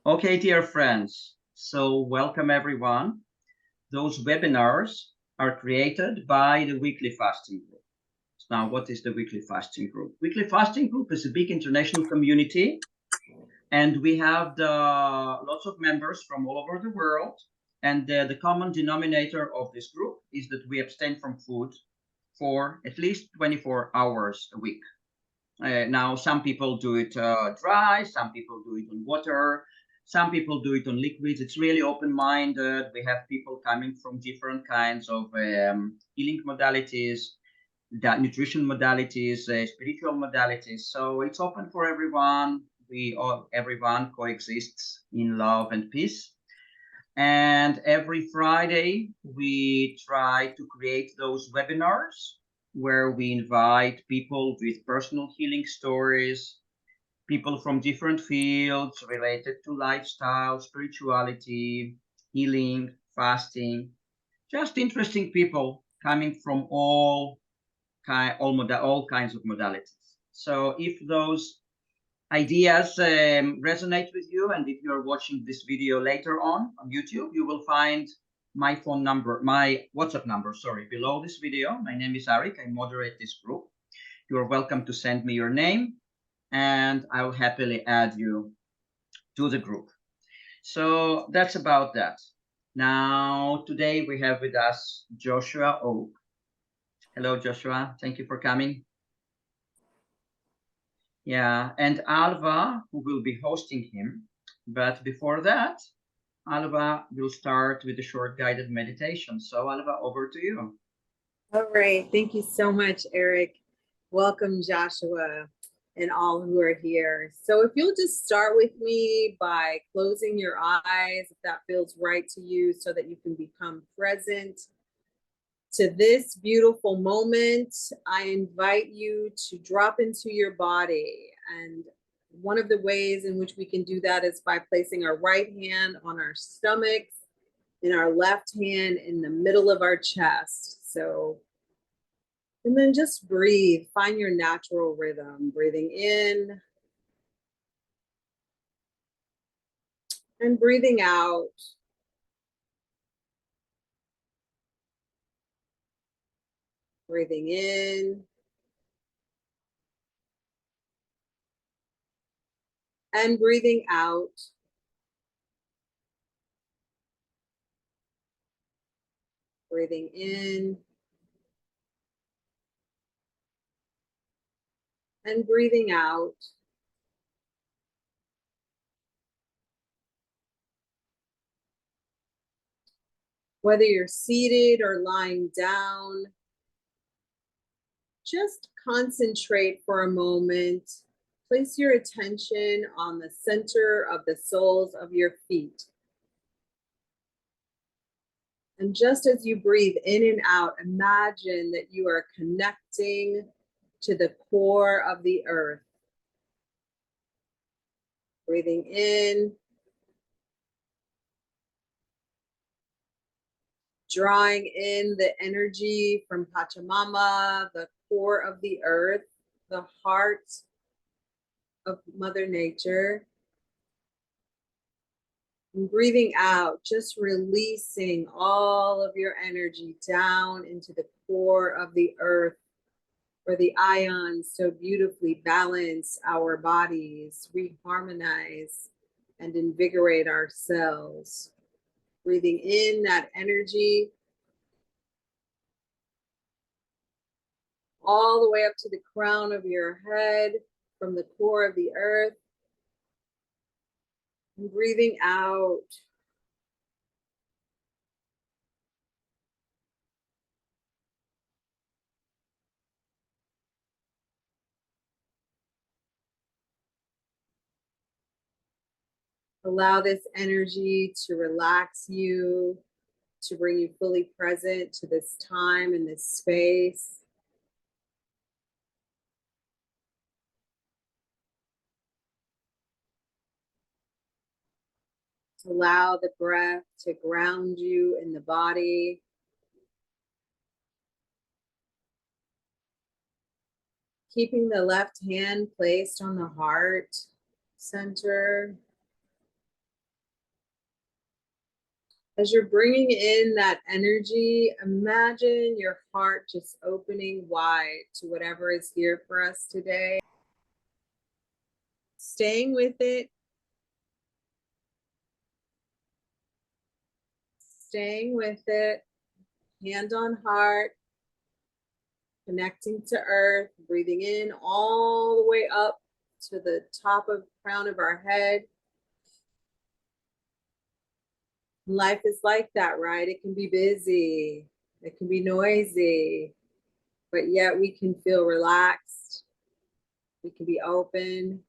Okay, dear friends, so welcome everyone. Those webinars are created by the Weekly Fasting Group. Now, what is the Weekly Fasting Group? Weekly Fasting Group is a big international community, and we have lots of members from all over the world. And the common denominator of this group is that we abstain from food for at least 24 hours a week. Now, some people do it dry, some people do it on water, some people do it on liquids. It's really open-minded. We have people coming from different kinds of healing modalities, nutrition modalities, spiritual modalities. So it's open for everyone. Everyone coexists in love and peace. And every Friday, we try to create those webinars where we invite people with personal healing stories, people from different fields related to lifestyle, spirituality, healing, fasting, just interesting people coming from all kinds of modalities. So if those ideas resonate with you, and if you're watching this video later on YouTube, you will find my WhatsApp number, below this video. My name is Arik. I moderate this group. You're welcome to send me your name, and I'll happily add you to the group. So that's about that. Now, today we have with us Joshua Oak. Hello, Joshua. Thank you for coming. Yeah, and Alva, who will be hosting him. But before that, Alva will start with a short guided meditation. So, Alva, over to you. All right. Thank you so much, Arik. Welcome, Joshua, and all who are here. So if you'll just start with me by closing your eyes, if that feels right to you, so that you can become present to this beautiful moment, I invite you to drop into your body. And one of the ways in which we can do that is by placing our right hand on our stomachs and our left hand in the middle of our chest. So, and then just breathe, find your natural rhythm, breathing in and breathing out. Breathing in and breathing out. Breathing in and breathing out. Whether you're seated or lying down, just concentrate for a moment. Place your attention on the center of the soles of your feet. And just as you breathe in and out, imagine that you are connecting to the core of the earth. Breathing in, drawing in the energy from Pachamama, the core of the earth, the heart of Mother Nature. And breathing out, just releasing all of your energy down into the core of the earth, where the ions so beautifully balance our bodies, reharmonize, and invigorate our cells. Breathing in that energy all the way up to the crown of your head from the core of the earth. And breathing out. Allow this energy to relax you, to bring you fully present to this time and this space. Allow the breath to ground you in the body. Keeping the left hand placed on the heart center. As you're bringing in that energy, imagine your heart just opening wide to whatever is here for us today. Staying with it. Staying with it. Hand on heart. Connecting to earth. Breathing in all the way up to the top of the crown of our head. Life is like that, right? It can be busy. It can be noisy. But yet we can feel relaxed. We can be open.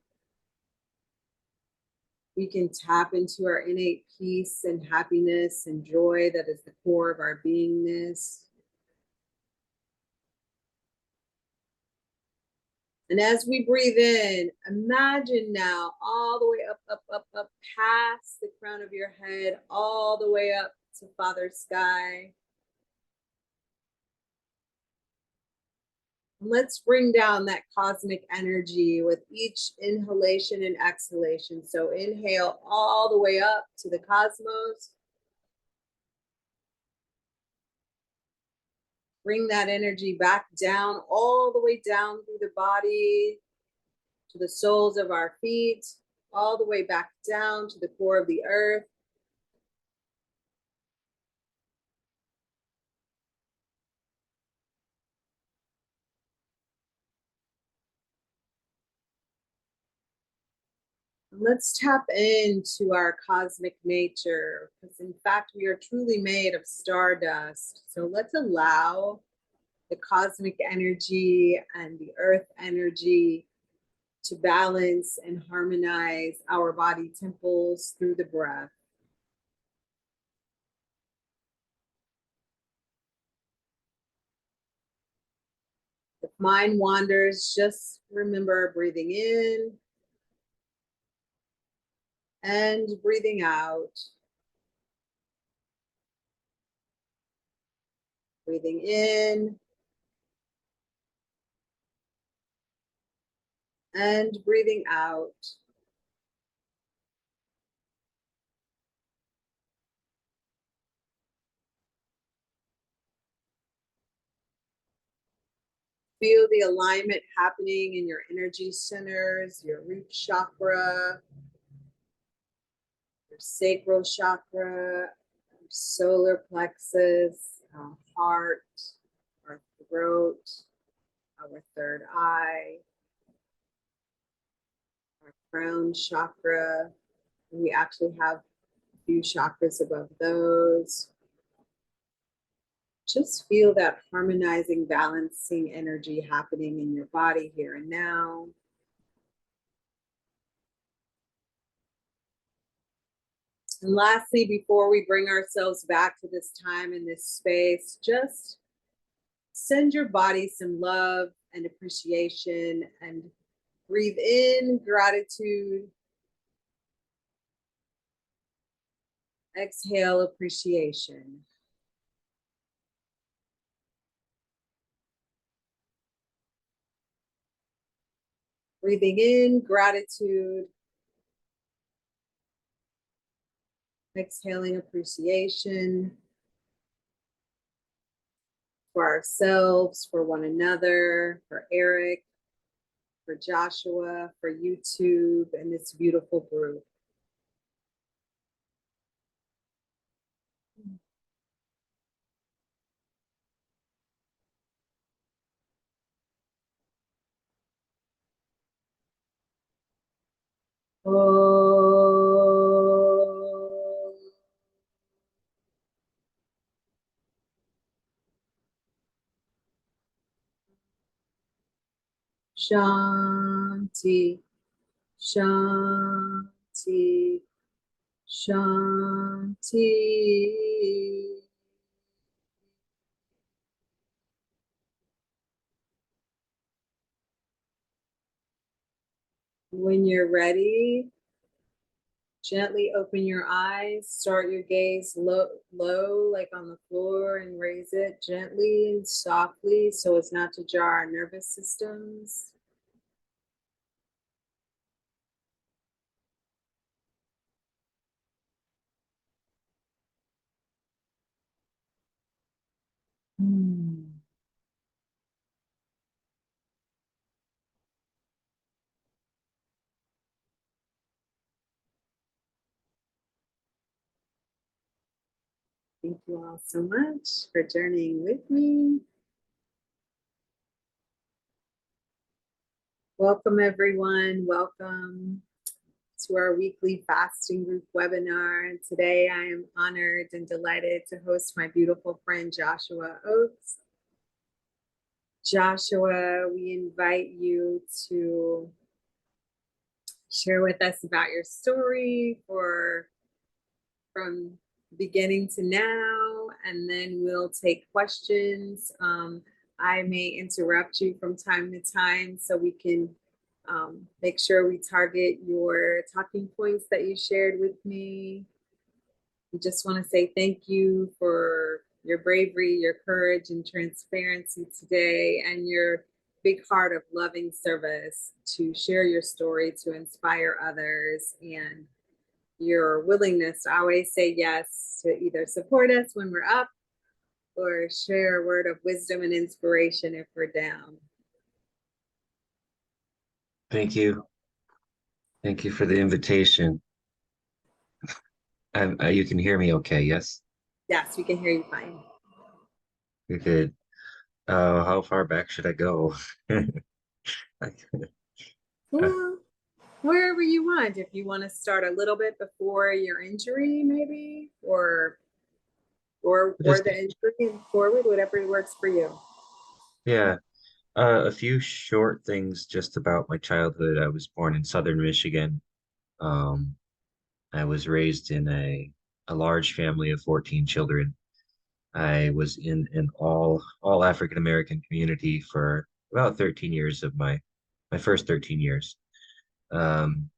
We can tap into our innate peace and happiness and joy that is the core of our beingness. And as we breathe in, imagine now all the way up, up, up, up, past the crown of your head, all the way up to Father Sky. And let's bring down that cosmic energy with each inhalation and exhalation. So inhale all the way up to the cosmos. Bring that energy back down, all the way down through the body, to the soles of our feet, all the way back down to the core of the earth. Let's tap into our cosmic nature, because in fact, we are truly made of stardust. So let's allow the cosmic energy and the earth energy to balance and harmonize our body temples through the breath. If mind wanders, just remember breathing in and breathing out. Breathing in and breathing out. Feel the alignment happening in your energy centers, your root chakra, your sacral chakra, your solar plexus, our heart, our throat, our third eye, our crown chakra. We actually have a few chakras above those. Just feel that harmonizing, balancing energy happening in your body here and now. And lastly, before we bring ourselves back to this time and this space, just send your body some love and appreciation and breathe in gratitude. Exhale appreciation. Breathing in gratitude. Exhaling appreciation for ourselves, for one another, for Arik, for Joshua, for YouTube, and this beautiful group. Oh. Shanti, Shanti, Shanti. When you're ready, gently open your eyes, start your gaze low, like on the floor, and raise it gently and softly so as not to jar our nervous systems. Mm. Thank you all so much for journeying with me. Welcome, everyone. Welcome to our weekly fasting group webinar. And today I am honored and delighted to host my beautiful friend, Joshua Oates. Joshua, we invite you to share with us about your story from beginning to now, and then we'll take questions. I may interrupt you from time to time so we can make sure we target your talking points that you shared with me. We just want to say thank you for your bravery, your courage, and transparency today, and your big heart of loving service to share your story, to inspire others, and your willingness to always say yes to either support us when we're up or share a word of wisdom and inspiration if we're down. Thank you. Thank you for the invitation. You can hear me okay, yes? Yes, we can hear you fine. You're good. How far back should I go? Well, wherever you want. If you want to start a little bit before your injury, maybe, or the injury and forward, whatever works for you. Yeah, a few short things just about my childhood. I was born in southern Michigan. Um, I was raised in a large family of 14 children. I was in an all African American community for about 13 years of my first 13 years. Um,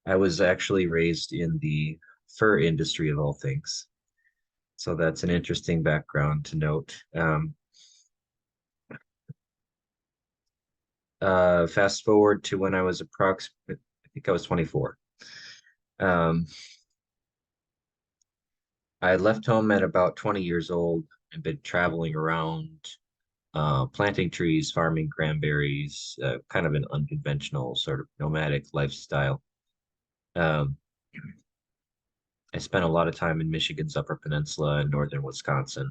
I was actually raised in the fur industry of all things. So that's an interesting background to note. Fast forward to when I was I think I was 24. Um, I left home at about 20 years old and been traveling around, planting trees, farming cranberries, kind of an unconventional sort of nomadic lifestyle. Um, I spent a lot of time in Michigan's Upper Peninsula and northern Wisconsin.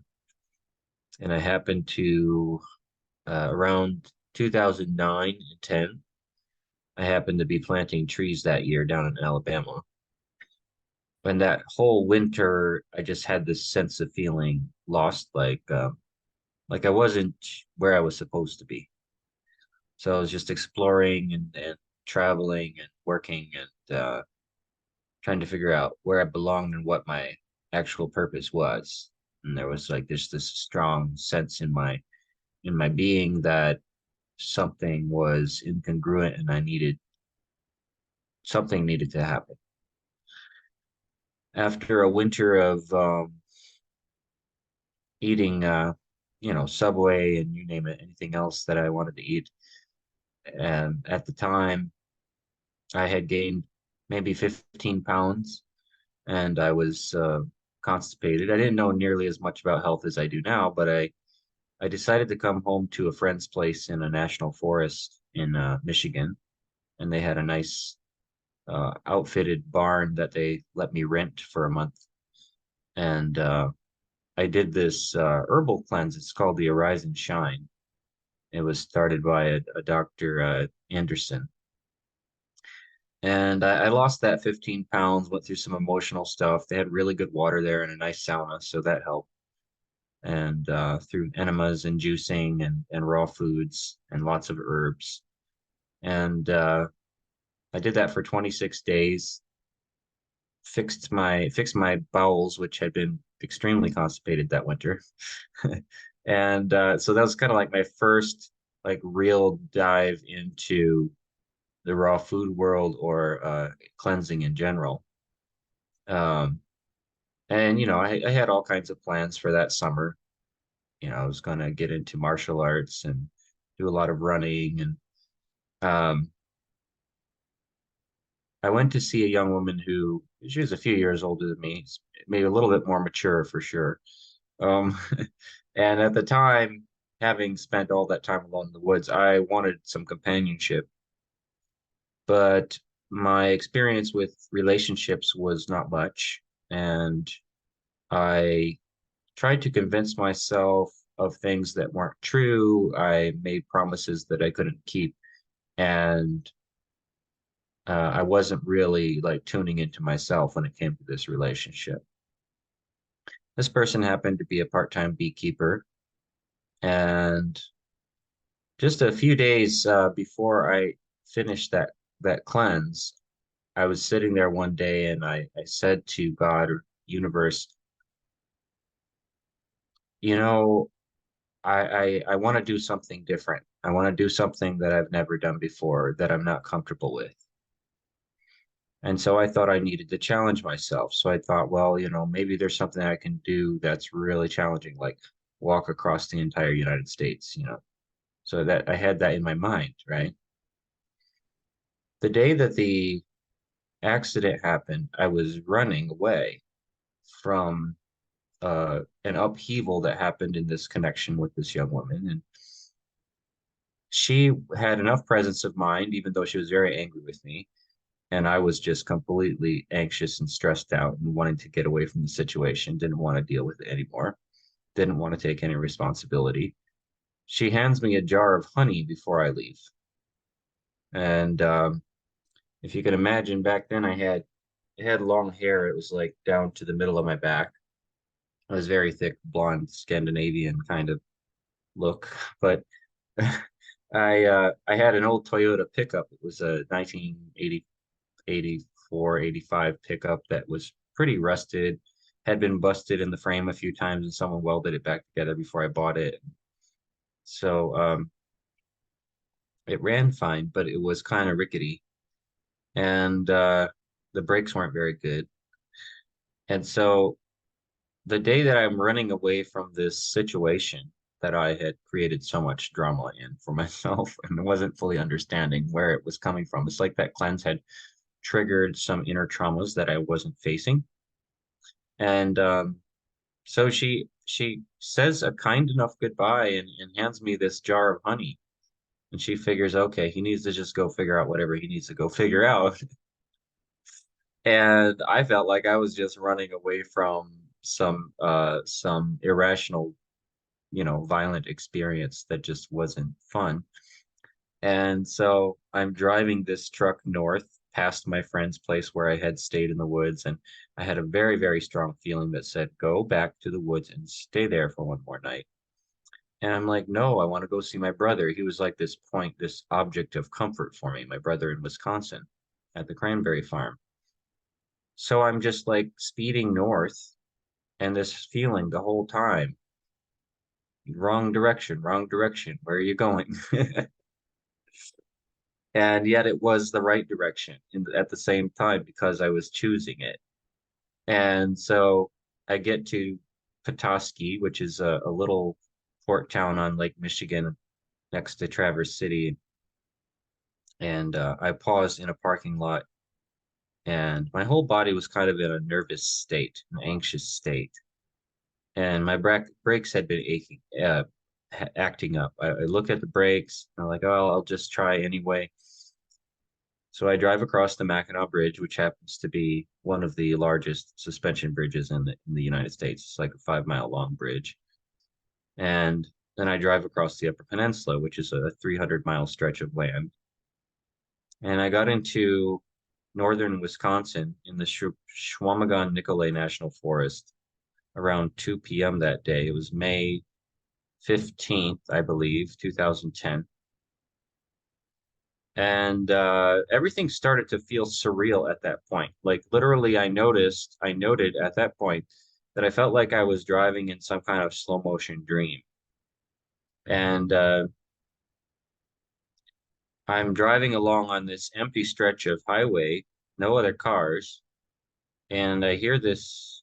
And I happened to, around 2009 and 10, I happened to be planting trees that year down in Alabama. And that whole winter, I just had this sense of feeling lost, like I wasn't where I was supposed to be. So I was just exploring and traveling and working and trying to figure out where I belonged and what my actual purpose was. And there was like this strong sense in my being that something was incongruent and something needed to happen. After a winter of eating Subway and you name it, anything else that I wanted to eat. And at the time I had gained maybe 15 pounds and I was constipated. I didn't know nearly as much about health as I do now, but I decided to come home to a friend's place in a national forest in Michigan, and they had a nice outfitted barn that they let me rent for a month. And I did this herbal cleanse. It's called the Arise and Shine. It was started by a Dr. Anderson. And I lost that 15 pounds, went through some emotional stuff. They had really good water there and a nice sauna, so that helped. And through enemas and juicing and raw foods and lots of herbs. And I did that for 26 days, fixed my bowels, which had been extremely constipated that winter. And so that was kind of like my first like real dive into the raw food world or cleansing in general. Um, and I had all kinds of plans for that summer. I was going to get into martial arts and do a lot of running and um, I went to see a young woman who she was a few years older than me, maybe a little bit more mature for sure. Um, and at the time, having spent all that time alone in the woods, I wanted some companionship, but my experience with relationships was not much. And I tried to convince myself of things that weren't true. I made promises that I couldn't keep. And I wasn't really like tuning into myself when it came to this relationship. This person happened to be a part-time beekeeper, and just a few days before I finished that cleanse, I was sitting there one day and I said to God or universe, you know, I want to do something different. I want to do something that I've never done before that I'm not comfortable with. And so I thought I needed to challenge myself. So I thought, well, maybe there's something I can do that's really challenging, like walk across the entire United States. So that I had that in my mind, right? The day that the accident happened, I was running away from an upheaval that happened in this connection with this young woman. And she had enough presence of mind, even though she was very angry with me. And I was just completely anxious and stressed out and wanting to get away from the situation, didn't want to deal with it anymore, didn't want to take any responsibility. She hands me a jar of honey before I leave. And if you can imagine, back then it had long hair. It was like down to the middle of my back. I was very thick, blonde, Scandinavian kind of look. But I had an old Toyota pickup. It was a 1980 84, 85 pickup that was pretty rusted, had been busted in the frame a few times, and someone welded it back together before I bought it. So it ran fine, but it was kind of rickety, and the brakes weren't very good. And so the day that I'm running away from this situation that I had created so much drama in for myself and wasn't fully understanding where it was coming from, it's like that cleanse had triggered some inner traumas that I wasn't facing. And so she says a kind enough goodbye and hands me this jar of honey. And she figures, okay, he needs to just go figure out whatever he needs to go figure out. And I felt like I was just running away from some irrational, violent experience that just wasn't fun. And so I'm driving this truck north past my friend's place where I had stayed in the woods. And I had a very, very strong feeling that said, go back to the woods and stay there for one more night. And I'm like, no, I want to go see my brother. He was like this point, this object of comfort for me, my brother in Wisconsin at the cranberry farm. So I'm just like speeding north and this feeling the whole time, wrong direction, wrong direction. Where are you going? And yet it was the right direction at the same time because I was choosing it. And so I get to Petoskey, which is a little port town on Lake Michigan next to Traverse City. And I paused in a parking lot, and my whole body was kind of in a nervous state, an anxious state. And my brakes had been acting up. I look at the brakes, and I'm like, oh, I'll just try anyway. So I drive across the Mackinac Bridge, which happens to be one of the largest suspension bridges in the United States. It's like a 5 mile long bridge. And then I drive across the Upper Peninsula, which is a 300-mile stretch of land. And I got into northern Wisconsin in the Chequamegon-Nicolet National Forest around 2 p.m. that day. It was May 15th, I believe, 2010. And everything started to feel surreal at that point. Like literally, I noted at that point that I felt like I was driving in some kind of slow motion dream. And I'm driving along on this empty stretch of highway, no other cars, and I hear this.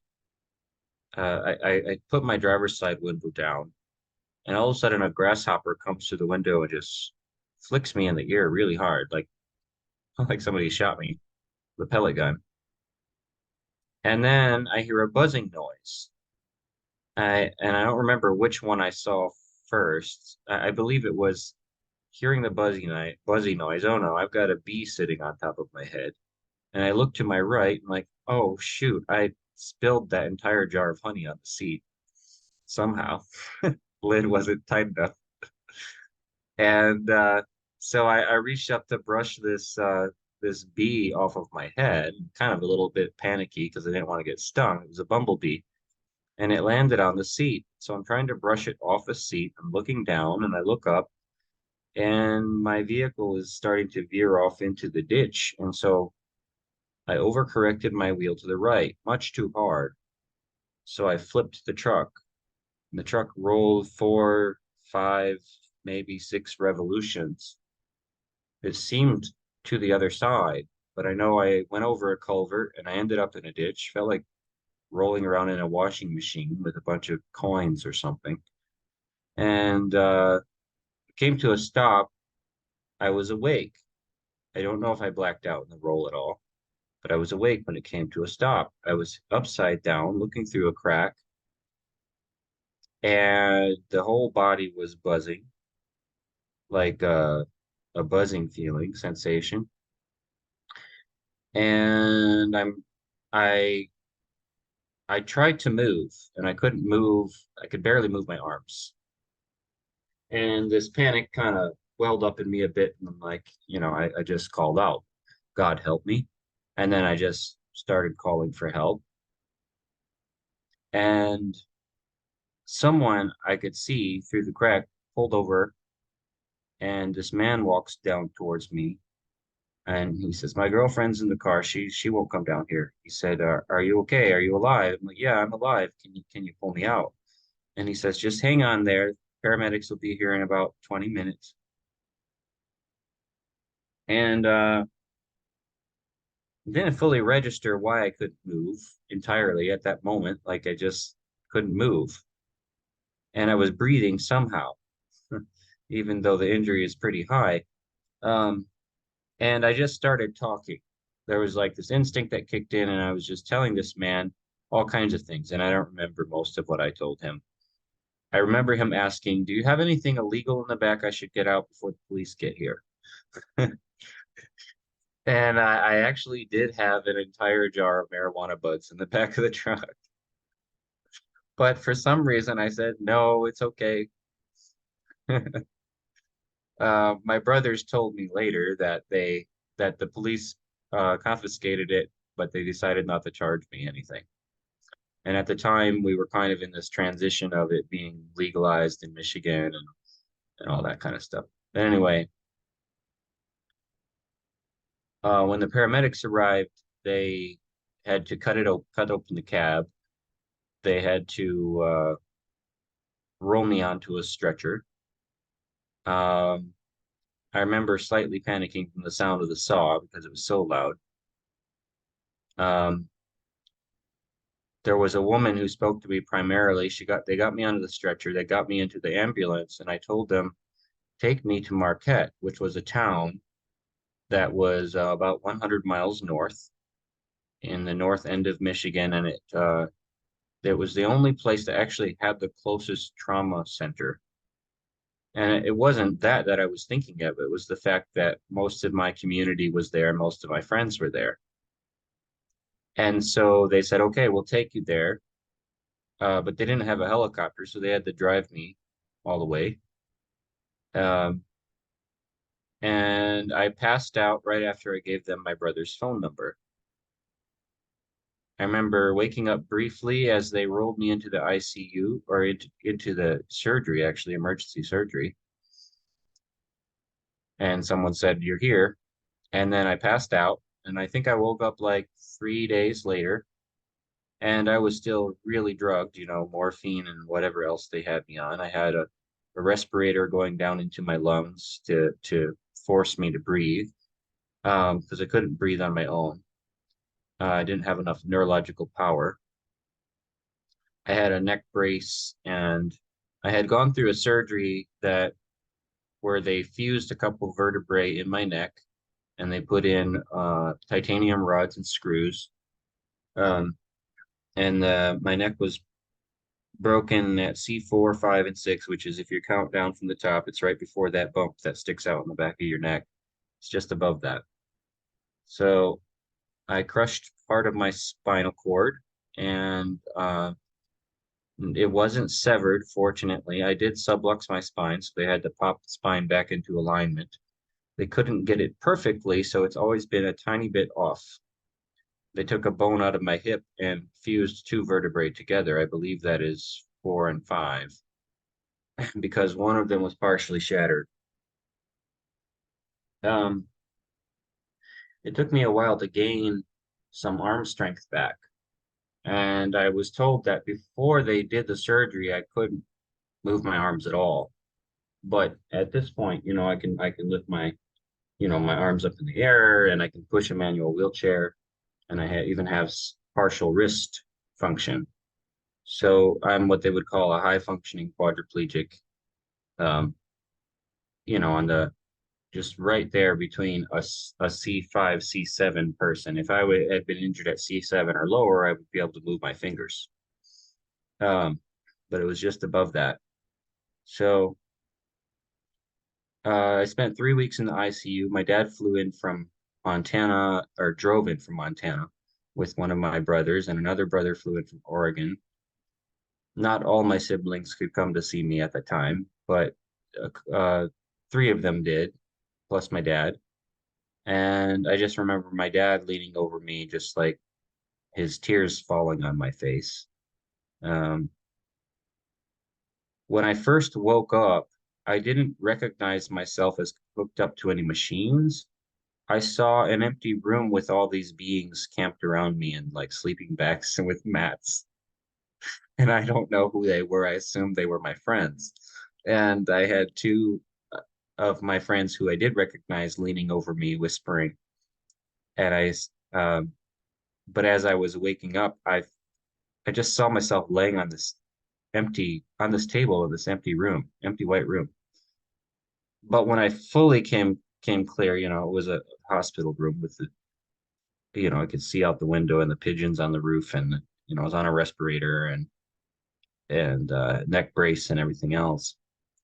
I put my driver's side window down, and all of a sudden, a grasshopper comes through the window and just flicks me in the ear really hard, like like somebody shot me. the pellet gun. And then I hear a buzzing noise. And I don't remember which one I saw first. I believe it was hearing the buzzy noise. Oh no, I've got a bee sitting on top of my head. And I look to my right and like, oh shoot, I spilled that entire jar of honey on the seat somehow. Lid wasn't tight enough. And so I reached up to brush this bee off of my head, kind of a little bit panicky because I didn't want to get stung. It was a bumblebee, and it landed on the seat. So I'm trying to brush it off the seat. I'm looking down, and I look up, and my vehicle is starting to veer off into the ditch. And so I overcorrected my wheel to the right, much too hard. So I flipped the truck. And the truck rolled 4, 5, maybe 6 revolutions. It seemed to the other side, but I know I went over a culvert and I ended up in a ditch. Felt like rolling around in a washing machine with a bunch of coins or something. And came to a stop. I was awake. I don't know if I blacked out in the roll at all, but I was awake when it came to a stop. I was upside down, looking through a crack, and the whole body was buzzing, like a buzzing feeling, sensation. And I I tried to move and I couldn't move. I could barely move my arms. And this panic kind of welled up in me a bit. And I'm like, I just called out, God help me. And then I just started calling for help. And someone I could see through the crack pulled over, and this man walks down towards me. And he says, my girlfriend's in the car. She won't come down here. He said, are you okay? Are you alive? I'm like, yeah, I'm alive. Can you pull me out? And he says, just hang on there. Paramedics will be here in about 20 minutes. And didn't fully register why I couldn't move entirely at that moment. Like I just couldn't move. And I was breathing somehow, even though the injury is pretty high. Um, and I just started talking. There was like this instinct that kicked in, and I was just telling this man all kinds of things. And I don't remember most of what I told him. I remember him asking, do you have anything illegal in the back I should get out before the police get here? And I actually did have an entire jar of marijuana buds in the back of the truck. But for some reason, I said, no, it's okay. My brothers told me later that the police confiscated it, but they decided not to charge me anything. And at the time, we were kind of in this transition of it being legalized in Michigan and all that kind of stuff. But anyway, when the paramedics arrived, they had to cut open the cab. They had to roll me onto a stretcher. I remember slightly panicking from the sound of the saw because it was so loud. Um, there was a woman who spoke to me primarily. They got me onto the stretcher. They got me into the ambulance, and I told them, take me to Marquette, which was a town that was about 100 miles north in the north end of Michigan, and it was the only place that actually had the closest trauma center. And it wasn't that I was thinking of. It was the fact that most of my community was there, most of my friends were there. And so they said, okay, we'll take you there. But they didn't have a helicopter, so they had to drive me all the way. Um, and I passed out right after I gave them my brother's phone number. I remember waking up briefly as they rolled me into the ICU or into the surgery, actually, emergency surgery. And someone said, you're here. And then I passed out. And I think I woke up like 3 days later. And I was still really drugged, morphine and whatever else they had me on. I had a respirator going down into my lungs to force me to breathe because I couldn't breathe on my own. I didn't have enough neurological power. I had a neck brace, and I had gone through a surgery where they fused a couple vertebrae in my neck, and they put in titanium rods and screws. And my neck was broken at C4, 5, and 6, which is if you count down from the top, it's right before that bump that sticks out in the back of your neck. It's just above that. So I crushed part of my spinal cord, and it wasn't severed, fortunately. I did sublux my spine, so they had to pop the spine back into alignment. They couldn't get it perfectly, so it's always been a tiny bit off. They took a bone out of my hip and fused 2 vertebrae together. I believe that is 4 and 5, because one of them was partially shattered. It took me a while to gain some arm strength back. And I was told that before they did the surgery, I couldn't move my arms at all. But at this point, I can lift my, my arms up in the air, and I can push a manual wheelchair, and I even have partial wrist function. So I'm what they would call a high functioning quadriplegic. On the just right there between a C5, C7 person. If I had been injured at C7 or lower, I would be able to move my fingers. But it was just above that. So I spent 3 weeks in the ICU. My dad flew in from Montana, or drove in from Montana with one of my brothers, and another brother flew in from Oregon. Not all my siblings could come to see me at the time, but 3 of them did, plus my dad. And I just remember my dad leaning over me, just like his tears falling on my face. When I first woke up, I didn't recognize myself as hooked up to any machines. I saw an empty room with all these beings camped around me in like sleeping bags and with mats. And I don't know who they were. I assumed they were my friends. And I had 2 of my friends who I did recognize leaning over me, whispering. And but as I was waking up, I just saw myself laying on this table in this empty room, empty white room. But when I fully came clear, it was a hospital room with I could see out the window and the pigeons on the roof, and I was on a respirator and neck brace and everything else.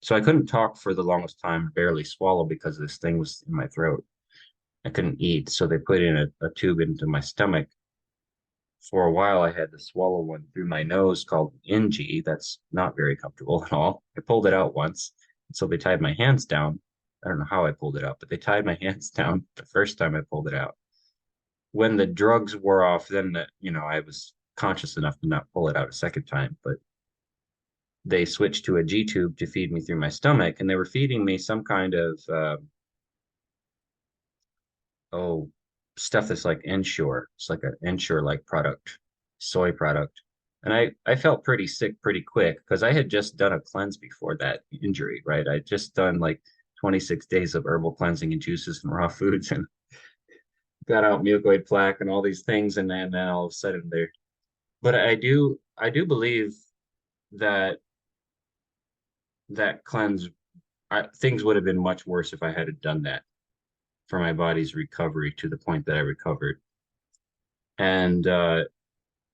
So I couldn't talk for the longest time, barely swallow because this thing was in my throat. I couldn't eat, so they put in a tube into my stomach. For a while, I had to swallow one through my nose called NG. That's not very comfortable at all. I pulled it out once, so they tied my hands down. I don't know how I pulled it out, but they tied my hands down the first time I pulled it out. When the drugs wore off, then I was conscious enough to not pull it out a second time, but they switched to a G tube to feed me through my stomach, and they were feeding me some kind of stuff that's like Ensure. It's like an Ensure-like product, soy product. And I felt pretty sick pretty quick because I had just done a cleanse before that injury, right? I'd just done like 26 days of herbal cleansing and juices and raw foods, and got out mucoid plaque and all these things, and then all of a sudden there. But I do believe that cleanse, things would have been much worse if I had done that for my body's recovery to the point that I recovered. And I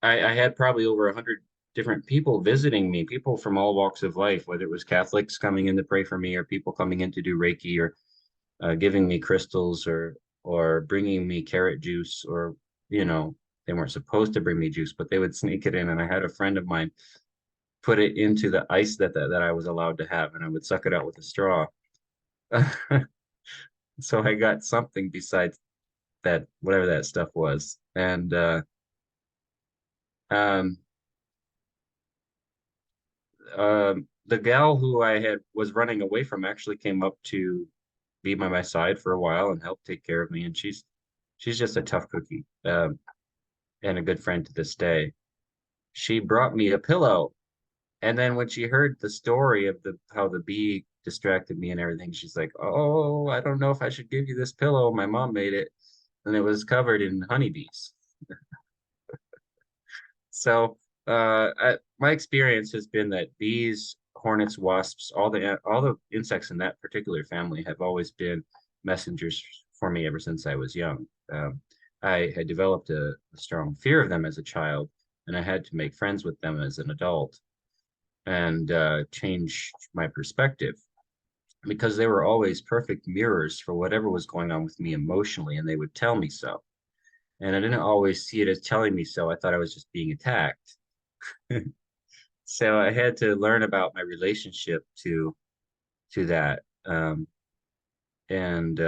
had probably over 100 different people visiting me, people from all walks of life, whether it was Catholics coming in to pray for me, or people coming in to do Reiki, or giving me crystals, or bringing me carrot juice, or they weren't supposed to bring me juice, but they would sneak it in. And I had a friend of mine put it into the ice that I was allowed to have, and I would suck it out with a straw. So I got something besides that, whatever that stuff was. And the gal who I was running away from actually came up to be by my side for a while and help take care of me. And she's just a tough cookie, and a good friend to this day. She brought me a pillow. And then when she heard the story of how the bee distracted me and everything, she's like, "Oh, I don't know if I should give you this pillow. My mom made it, and it was covered in honeybees." So my experience has been that bees, hornets, wasps, all the insects in that particular family have always been messengers for me ever since I was young. I had developed a strong fear of them as a child, and I had to make friends with them as an adult and change my perspective because they were always perfect mirrors for whatever was going on with me emotionally, and they would tell me so. And I didn't always see it as telling me so. I thought I was just being attacked. So I had to learn about my relationship to that. And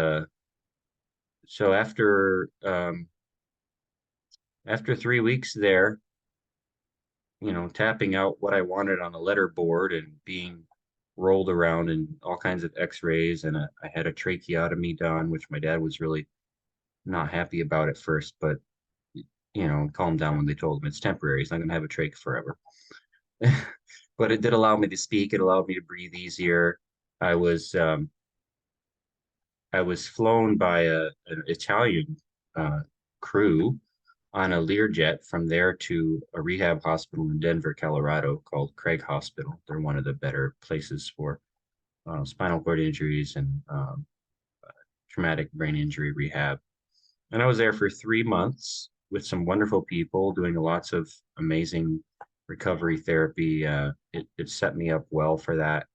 so after 3 weeks there, tapping out what I wanted on a letter board and being rolled around in all kinds of x-rays, and I had a tracheotomy done, which my dad was really not happy about at first, but calmed down when they told him it's temporary. He's not going to have a trach forever. But it did allow me to speak. It allowed me to breathe easier. I was flown by an Italian crew on a Learjet from there to a rehab hospital in Denver, Colorado called Craig Hospital. They're one of the better places for spinal cord injuries and traumatic brain injury rehab. And I was there for 3 months with some wonderful people doing lots of amazing recovery therapy. It set me up well for that.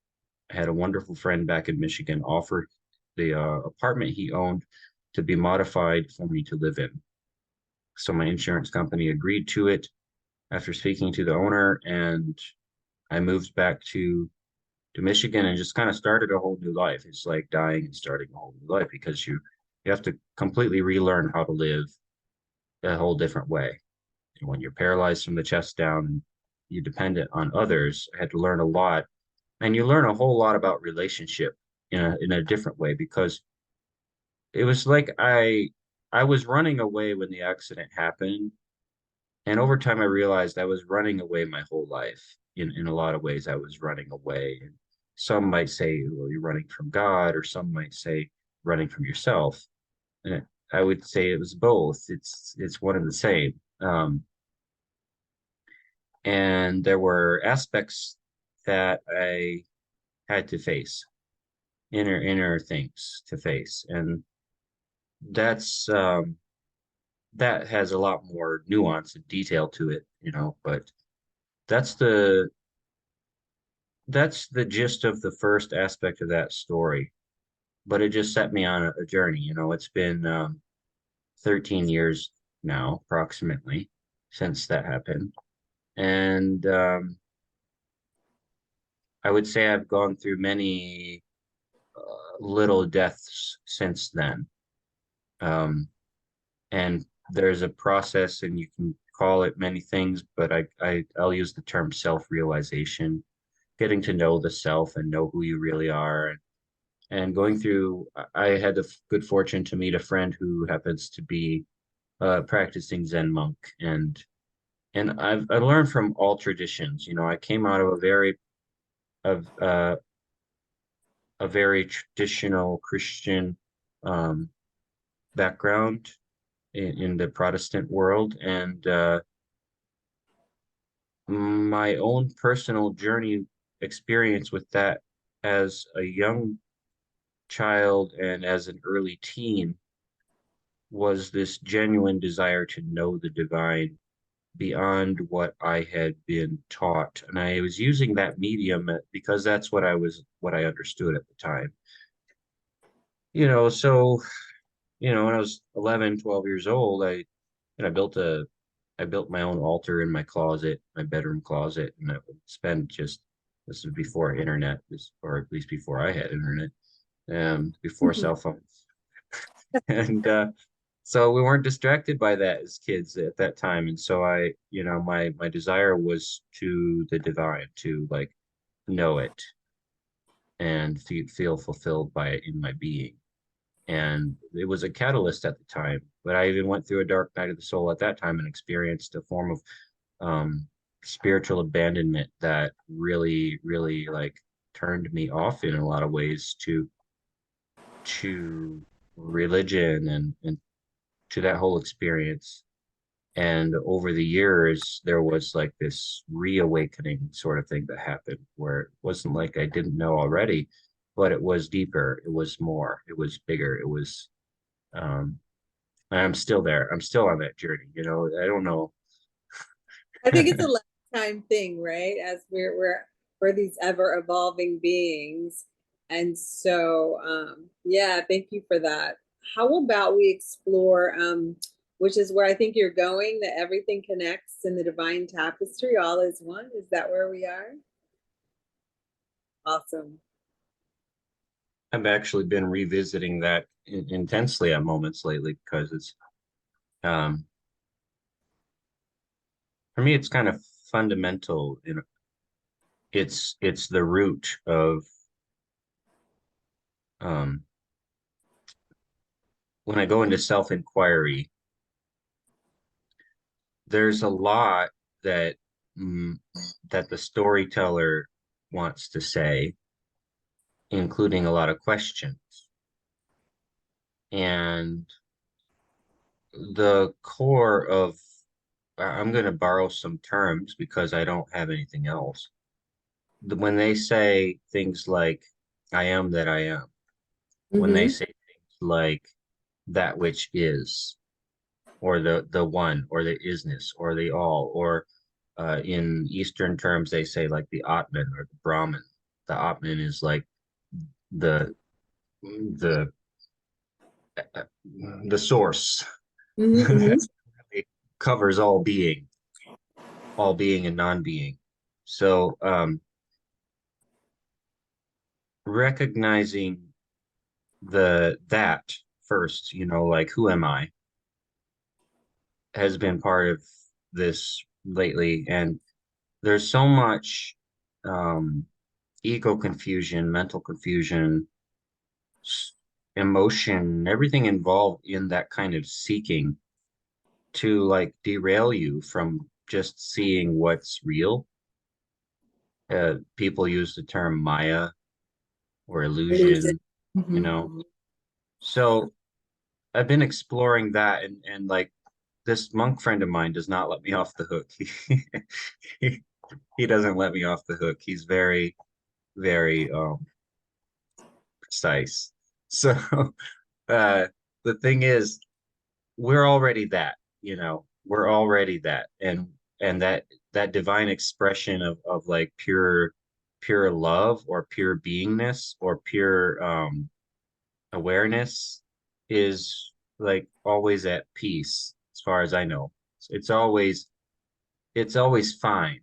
I had a wonderful friend back in Michigan offer the apartment he owned to be modified for me to live in. So my insurance company agreed to it after speaking to the owner, and I moved back to Michigan and just kind of started a whole new life. It's like dying and starting a whole new life because you have to completely relearn how to live a whole different way. And when you're paralyzed from the chest down and you're dependent on others, I had to learn a lot. And you learn a whole lot about relationship in a different way, because it was like I was running away when the accident happened. And over time, I realized I was running away my whole life. In a lot of ways, I was running away. And some might say, well, you're running from God, or some might say running from yourself. And I would say it was both. It's one and the same. And there were aspects that I had to face, inner things to face, and that's that has a lot more nuance and detail to it, but that's the gist of the first aspect of that story. But it just set me on a journey. It's been 13 years now, approximately, since that happened. And I would say I've gone through many little deaths since then. And there's a process, and you can call it many things, but I'll use the term self-realization, getting to know the self and know who you really are. And going through, I had the good fortune to meet a friend who happens to be a practicing Zen monk, and I learned from all traditions. I came out of of a very traditional Christian background in the Protestant world, and my own personal journey experience with that as a young child and as an early teen was this genuine desire to know the divine beyond what I had been taught. And I was using that medium because that's what I understood at the time. So, when I was 11, 12 years old, I built my own altar in my closet, my bedroom closet, and I would spend this was before internet, or at least before I had internet, before cell phones. And so we weren't distracted by that as kids at that time. And so my desire was to the divine, to like know it and feel fulfilled by it in my being. And it was a catalyst at the time. But I even went through a dark night of the soul at that time and experienced a form of spiritual abandonment that really, really like turned me off in a lot of ways to religion and to that whole experience. And over the years, there was like this reawakening sort of thing that happened where it wasn't like I didn't know already, but it was deeper, it was more, it was bigger, it was And I'm still there. I'm still on that journey. You know, I don't know. I think it's a lifetime thing, right? As we're these ever evolving beings. And so yeah, thank you for that. How about we explore which is where I think you're going, that everything connects in the divine tapestry, all is one. Is that where we are? Awesome. I've actually been revisiting that intensely at moments lately because it's um for me it's kind of fundamental. You know, it's the root of um when I go into self-inquiry, there's a lot that mm, that the storyteller wants to say, including a lot of questions. And the core of, I'm going to borrow some terms because I don't have anything else. When they say things like, I am that I am, when they Mm-hmm. say things like that which is, or the one, or the isness, or the all, or in Eastern terms, they say like the Atman or the Brahman. The Atman is like the the the source Mm-hmm. that really covers all being and non-being. So recognizing that first, you know, like who am I, has been part of this lately. And there's so much um, ego confusion, mental confusion, emotion, everything involved in that kind of seeking to like derail you from just seeing what's real. People use the term Maya or Illusion. illusion, you know. Mm-hmm. So I've been exploring that, and like this monk friend of mine does not let me off the hook. He, he doesn't let me off the hook. He's very, very precise. So uh the thing is, we're already that, you know, we're already that. And that divine expression of like pure love or pure beingness or pure awareness is like always at peace, as far as I know. It's always it's always fine,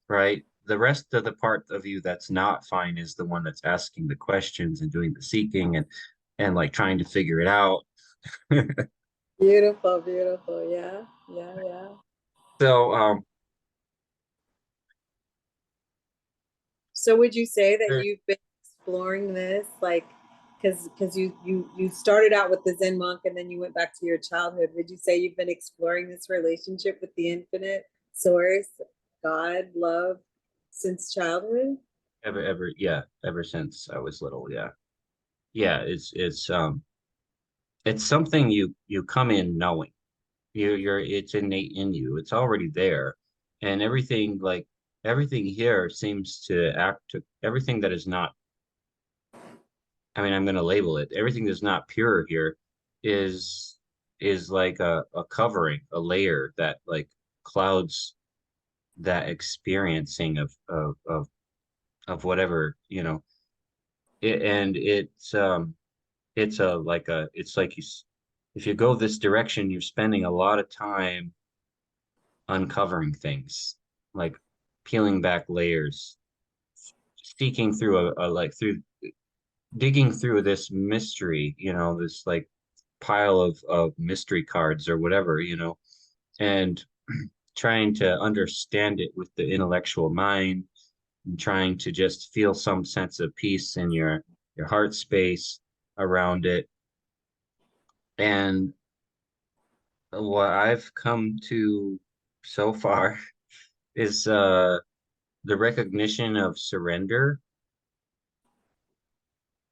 right? The rest of the part of you that's not fine is the one that's asking the questions and doing the seeking and like trying to figure it out. Beautiful, beautiful. Yeah, yeah, yeah. So So would you say that there- you've been exploring this, like, because you started out with the Zen monk and then you went back to your childhood. Would you say you've been exploring this relationship with the infinite source, God, love, since childhood? ever since I was little, yeah. Yeah, it's something you come in knowing. You're it's innate in you. It's already there. And everything here seems to act to everything that is not, I mean, I'm going to label it. Everything that's not pure here is is like a covering, a layer that like clouds that experiencing of whatever, you know. And it's a like a it's like if you go this direction, you're spending a lot of time uncovering things, like peeling back layers, seeking through a like through digging through this mystery, you know, this like pile of mystery cards or whatever, you know, and trying to understand it with the intellectual mind and trying to just feel some sense of peace in your heart space around it. And what I've come to so far is the recognition of surrender.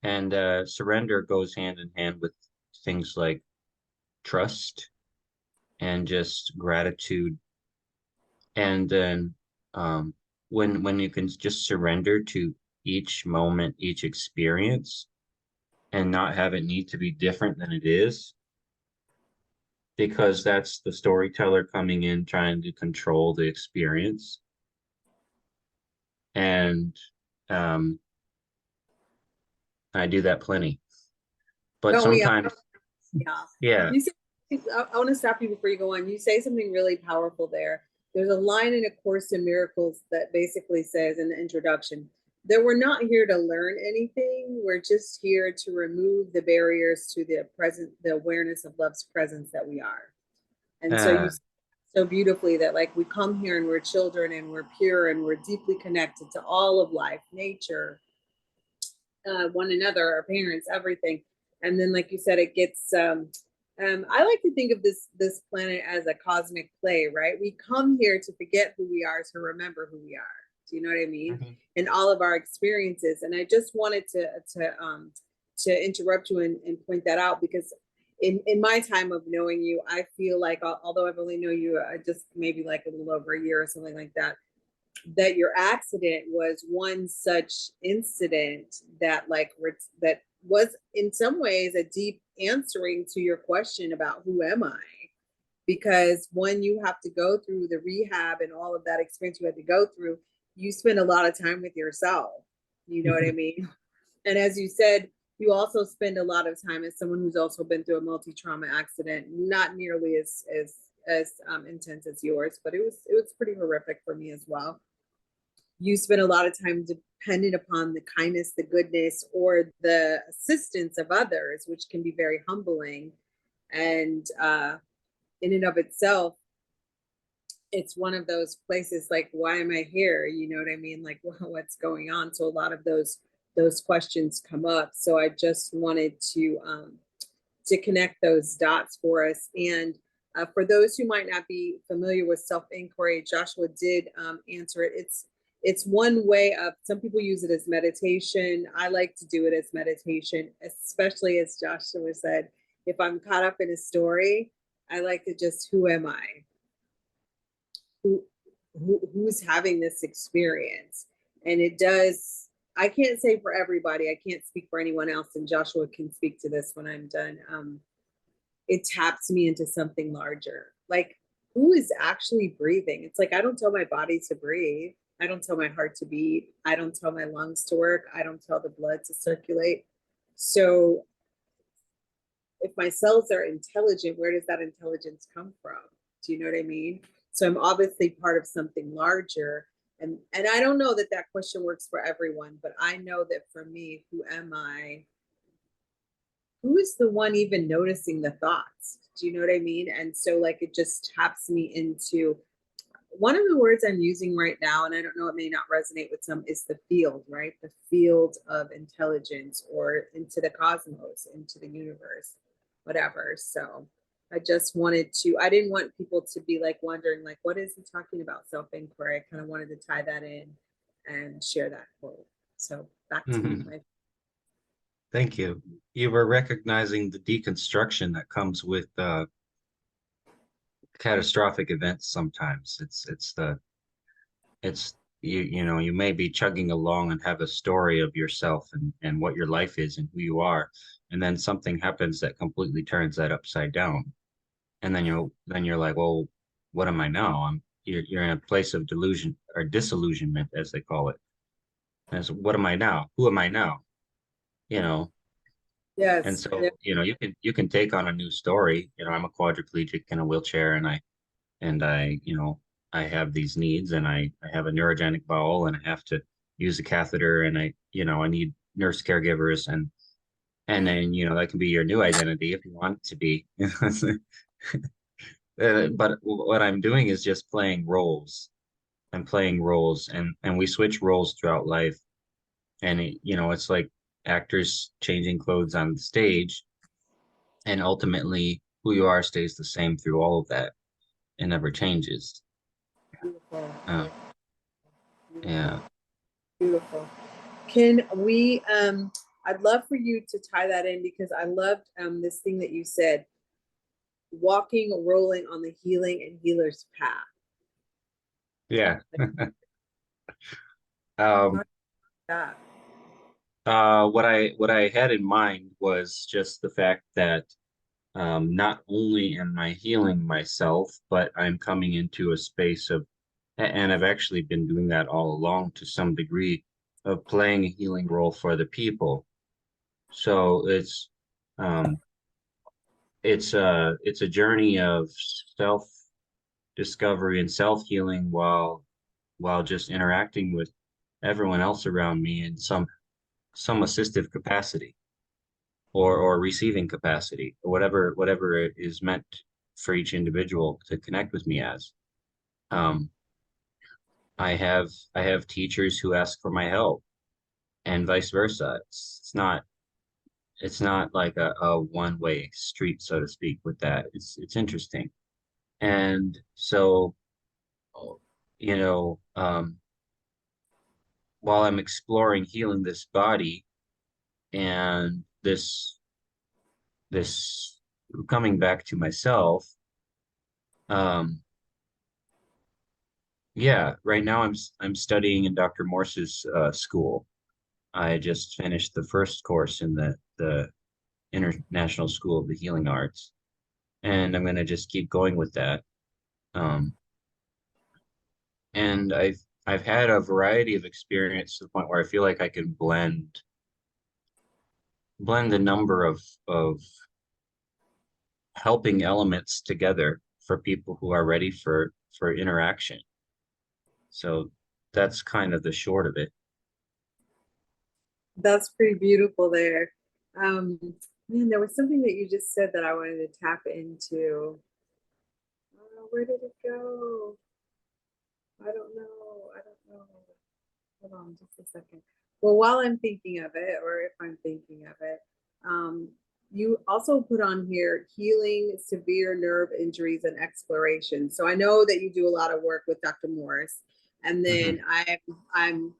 And surrender goes hand in hand with things like trust and just gratitude. And then when you can just surrender to each moment, each experience, and not have it need to be different than it is, because that's the storyteller coming in trying to control the experience. And um, I do that plenty. But No, we are. sometimes, Yeah. yeah. You say, I want to stop you before you go on. You say something really powerful there. There's a line in A Course in Miracles that basically says in the introduction that we're not here to learn anything. We're just here to remove the barriers to the present, the awareness of love's presence that we are. And so you Uh, say so beautifully that like we come here and we're children and we're pure and we're deeply connected to all of life, nature, one another, our parents, everything. And then, like you said, it gets. I like to think of this planet as a cosmic play, right? We come here to forget who we are, to remember who we are. Do you know what I mean? Mhm. In all of our experiences, and I just wanted to interrupt you and point that out because in my time of knowing you, I feel like although I've only known you just maybe like a little over a year or something like that, that your accident was one such incident that like that was in some ways a deep answering to your question about who am I, because when you have to go through the rehab and all of that experience you had to go through, you spend a lot of time with yourself, you know what I mean? And as you said, you also spend a lot of time as someone who's also been through a multi-trauma accident, not nearly as intense as yours, but it was pretty horrific for me as well. You spend a lot of time dependent upon the kindness, the goodness, or the assistance of others, which can be very humbling. And in and of itself, it's one of those places like, why am I here? You know what I mean? Like, well, what's going on? So a lot of those questions come up. So I just wanted to connect those dots for us. And for those who might not be familiar with self-inquiry, Joshua did answer it. It's one way of, some people use it as meditation. I like to do it as meditation, especially as Joshua said, if I'm caught up in a story, I like to just, who am I? Who's having this experience? And it does, I can't say for everybody, I can't speak for anyone else, and Joshua can speak to this when I'm done. It taps me into something larger. Like, who is actually breathing? It's like, I don't tell my body to breathe. I don't tell my heart to beat. I don't tell my lungs to work. I don't tell the blood to circulate. So if my cells are intelligent, where does that intelligence come from? Do you know what I mean? So I'm obviously part of something larger. And I don't know that that question works for everyone, but I know that for me, who am I? Who is the one even noticing the thoughts? Do you know what I mean? And so like it just taps me into one of the words I'm using right now, and I don't know, it may not resonate with some, is the field, right? The field of intelligence, or into the cosmos, into the universe, whatever. So I just wanted to, I didn't want people to be like wondering, like, what is he talking about self-inquiry? I kind of wanted to tie that in and share that quote. So back to you, my Thank you. You were recognizing the deconstruction that comes with catastrophic events sometimes. It's you know, you may be chugging along and have a story of yourself and what your life is and who you are, and then something happens that completely turns that upside down. And then you're like, well, what am I now? You're in a place of delusion or disillusionment, as they call it. And so, what am I now? Who am I now? You know, and yes, so, you can take on a new story. I'm a quadriplegic in a wheelchair, and I, I have these needs, and I have a neurogenic bowel, and I have to use a catheter, and I need nurse caregivers, and then, that can be your new identity if you want it to be. But what I'm doing is just playing roles. I'm playing roles, and we switch roles throughout life. And it's like actors changing clothes on the stage, and ultimately who you are stays the same through all of that. It never changes. beautiful, Uh, beautiful, yeah. beautiful. Can we, I'd love for you to tie that in because I loved this thing that you said, walking, rolling on the healing and healer's path. Yeah. Um, That. what I had in mind was just the fact that Not only am I healing myself, but I'm coming into a space of, and I've actually been doing that all along to some degree, of playing a healing role for the people. So um, it's a journey of self discovery and self healing while just interacting with everyone else around me in some assistive capacity or receiving capacity or whatever it is meant for each individual to connect with me as. Um, I have teachers who ask for my help and vice versa. It's not like a one-way street, so to speak, with that. It's interesting. And so, you know, while I'm exploring healing this body and this coming back to myself, um, yeah, right now I'm studying in Dr. Morse's school. I just finished the first course in the International School of the Healing Arts, and I'm gonna just keep going with that. Um, and I've had a variety of experience to the point where I feel like I can blend a number of helping elements together for people who are ready for interaction. So that's kind of the short of it. That's pretty beautiful there. Man, there was something that you just said that I wanted to tap into. Where did it go? I don't know. I don't know. Hold on just a second. Well, while I'm thinking of it, or if I'm thinking of it, you also put on here healing severe nerve injuries and exploration. So I know that you do a lot of work with Dr. Morris, and then Mhm. I'm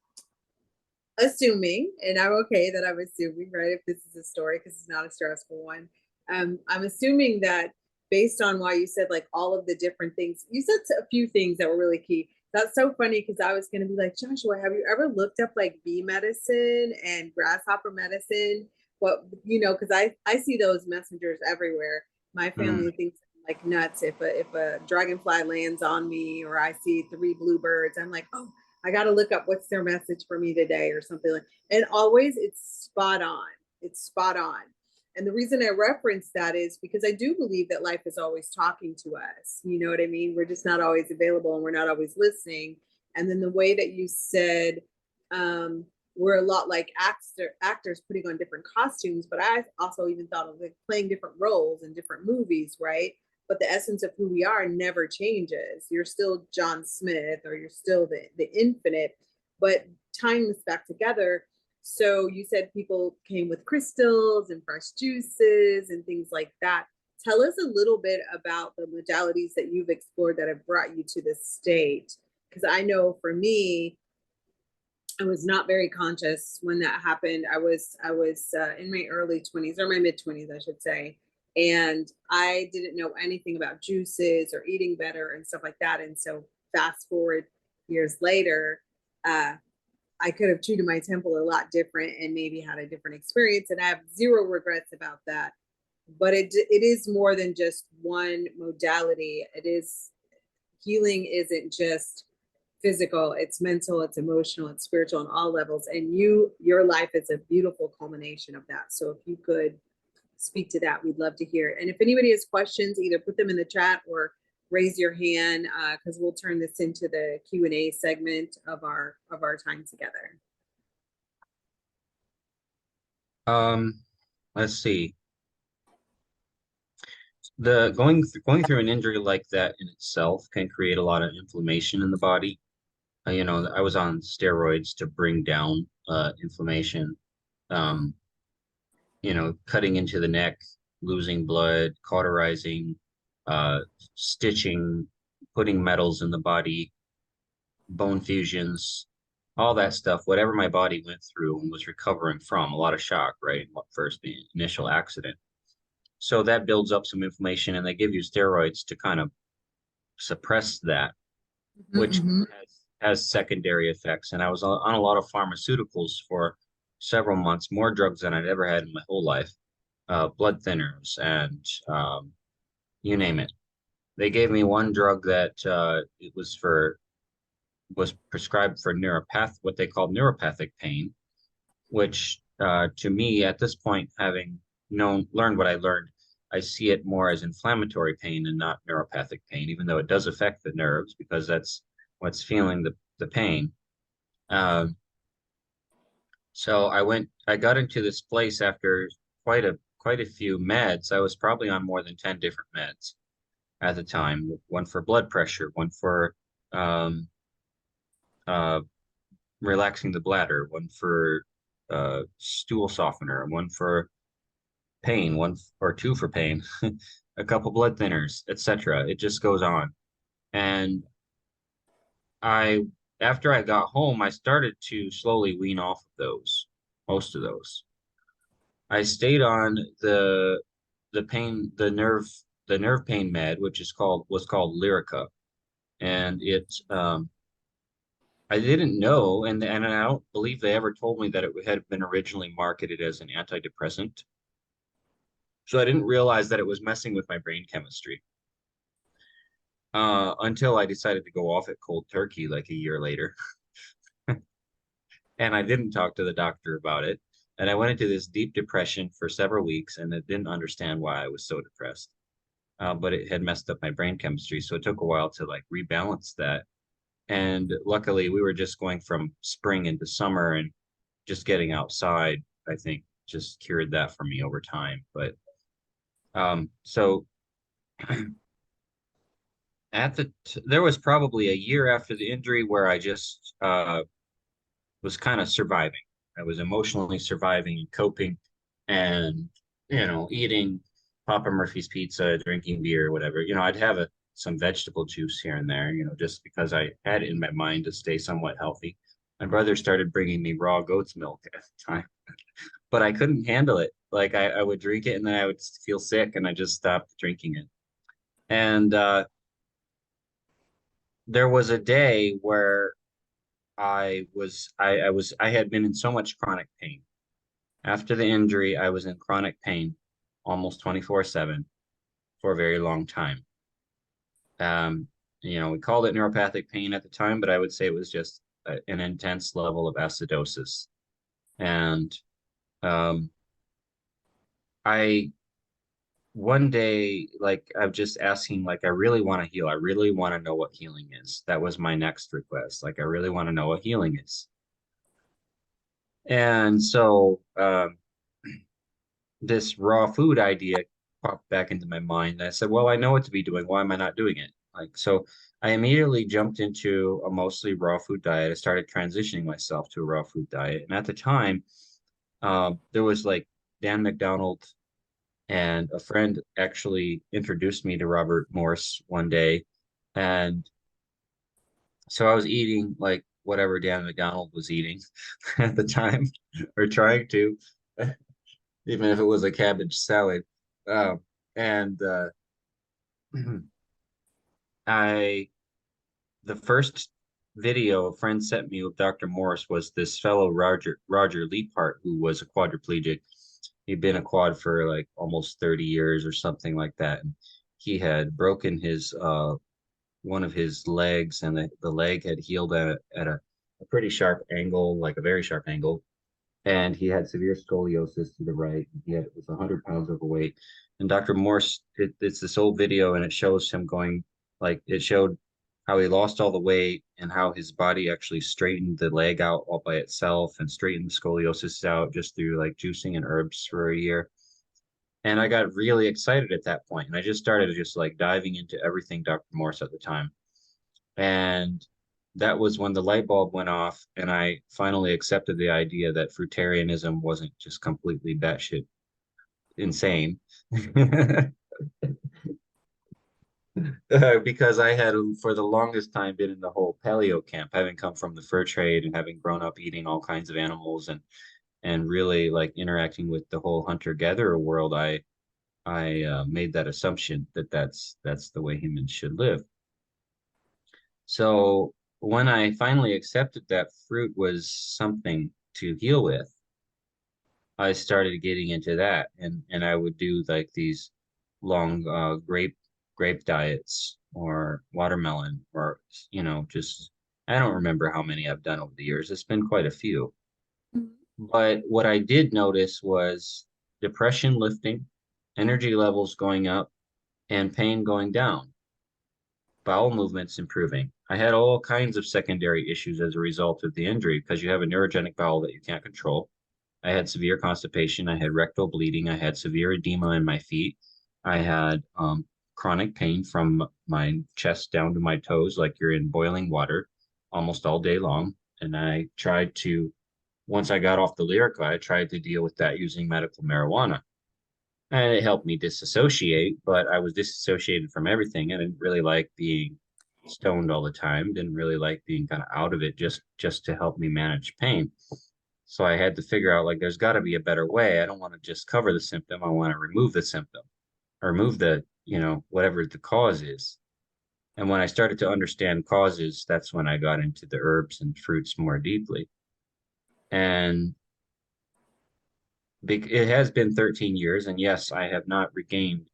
assuming, and I'm okay that I'm assuming, right? If this is a story, because it's not a stressful one. I'm assuming that based on why you said like all of the different things, you said a few things that were really key. That's so funny because I was going to be like, Joshua, have you ever looked up like bee medicine and grasshopper medicine? What, because I see those messengers everywhere. My Mm. family thinks I'm like nuts if a dragonfly lands on me or I see three bluebirds. I'm like, oh, I got to look up what's their message for me today or something like. And always it's spot on. It's spot on. And the reason I reference that is because I do believe that life is always talking to us. You know what I mean? We're just not always available and we're not always listening. And then the way that you said, we're a lot like actors putting on different costumes, but I also even thought of like playing different roles in different movies, right? But the essence of who we are never changes. You're still John Smith or you're still the infinite, but tying this back together. So you said people came with crystals and fresh juices and things like that. Tell us a little bit about the modalities that you've explored that have brought you to this state. Because I know for me, I was not very conscious when that happened. I was in my early 20s or my mid 20s, I should say, and I didn't know anything about juices or eating better and stuff like that. And so fast forward years later, uh, I could have treated my temple a lot different and maybe had a different experience. And I have zero regrets about that. But it is more than just one modality. It is healing isn't just physical, it's mental, it's emotional, it's spiritual on all levels. And your life is a beautiful culmination of that. So if you could speak to that, we'd love to hear it. And if anybody has questions, either put them in the chat or raise your hand, because we'll turn this into the Q&A segment of our time together. Um, let's see. The going through an injury like that in itself can create a lot of inflammation in the body. I was on steroids to bring down inflammation. Um, cutting into the neck, losing blood, cauterizing, uh, stitching, putting metals in the body, bone fusions, all that stuff, whatever my body went through and was recovering from, a lot of shock, right? First, the initial accident. So that builds up some inflammation, and they give you steroids to kind of suppress that, which Mm-hmm. has secondary effects. And I was on a lot of pharmaceuticals for several months, more drugs than I'd ever had in my whole life. blood thinners, and you name it. They gave me one drug that it was prescribed for what they called neuropathic pain, which to me at this point, having learned what I learned, I see it more as inflammatory pain and not neuropathic pain, even though it does affect the nerves because that's what's feeling the pain. Um, so I got into this place after quite a few meds. I was probably on more than 10 different meds at the time, one for blood pressure, one for um, uh, relaxing the bladder, one for stool softener, one for pain, one or two for pain, a couple blood thinners, etc. It just goes on. And I, after I got home, I started to slowly wean off of those, most of those. I stayed on the nerve pain med, which was called Lyrica, and I didn't know, and I don't believe they ever told me that it had been originally marketed as an antidepressant. So I didn't realize that it was messing with my brain chemistry until I decided to go off it cold turkey like a year later. And I didn't talk to the doctor about it. And I went into this deep depression for several weeks, and I didn't understand why I was so depressed. But it had messed up my brain chemistry, so it took a while to like rebalance that. And luckily, we were just going from spring into summer, and just getting outside, I think, just cured that for me over time. But so there was probably a year after the injury where I just was kind of surviving. I was emotionally surviving and coping, and eating Papa Murphy's pizza, drinking beer, whatever. I'd have some vegetable juice here and there, just because I had it in my mind to stay somewhat healthy. My brother started bringing me raw goat's milk at the time, but I couldn't handle it. Like I would drink it and then I would feel sick, and I just stopped drinking it. And there was a day where I had been in so much chronic pain. After the injury, I was in chronic pain almost 24/7 for a very long time. Um, we called it neuropathic pain at the time, but I would say it was just an intense level of acidosis. And um, I one day, like, I'm just asking, like, I really want to heal. I really want to know what healing is. That was my next request. Like, I really want to know what healing is. And so this raw food idea popped back into my mind. I said, well, I know what to be doing. Why am I not doing it? Like, so I immediately jumped into a mostly raw food diet. I started transitioning myself to a raw food diet. And at the time, there was like Dan McDonald, and a friend actually introduced me to Robert Morse one day. And so I was eating like whatever Dan McDonald was eating at the time, or trying to, even if it was a cabbage salad. And I, the first video a friend sent me with Dr. Morse was this fellow Roger Leapart, who was a quadriplegic. He'd been a quad for like almost 30 years or something like that. And he had broken his one of his legs, and the leg had healed at a pretty sharp angle, like a very sharp angle. And he had severe scoliosis to the right. He was 100 pounds overweight. And Dr. Morse, it's this old video, and it shows him going, like, it showed how he lost all the weight and how his body actually straightened the leg out all by itself and straightened the scoliosis out just through like juicing and herbs for a year. And I got really excited at that point, and I just started just like diving into everything Dr. Morse at the time. And that was when the light bulb went off, and I finally accepted the idea that fruitarianism wasn't just completely batshit insane. Because I had, for the longest time, been in the whole paleo camp, having come from the fur trade and having grown up eating all kinds of animals, and really like interacting with the whole hunter-gatherer world. I made that assumption that that's the way humans should live. So when I finally accepted that fruit was something to heal with, I started getting into that, and I would do like these long grape diets or watermelon or just I don't remember how many I've done over the years. It's been quite a few. Mhm. But what I did notice was depression lifting, energy levels going up, and pain going down, bowel movements improving. I had all kinds of secondary issues as a result of the injury because you have a neurogenic bowel that you can't control. I had severe constipation. I had rectal bleeding. I had severe edema in my feet. I had chronic pain from my chest down to my toes, like you're in boiling water almost all day long. And I tried to, once I got off the Lyrica, I tried to deal with that using medical marijuana. And it helped me disassociate, but I was disassociated from everything. I didn't really like being stoned all the time. Didn't really like being kind of out of it just to help me manage pain. So I had to figure out like there's got to be a better way. I don't want to just cover the symptom. I want to remove the symptom or remove whatever the cause is. And when I started to understand causes, that's when I got into the herbs and fruits more deeply. And it has been 13 years, and yes, I have not regained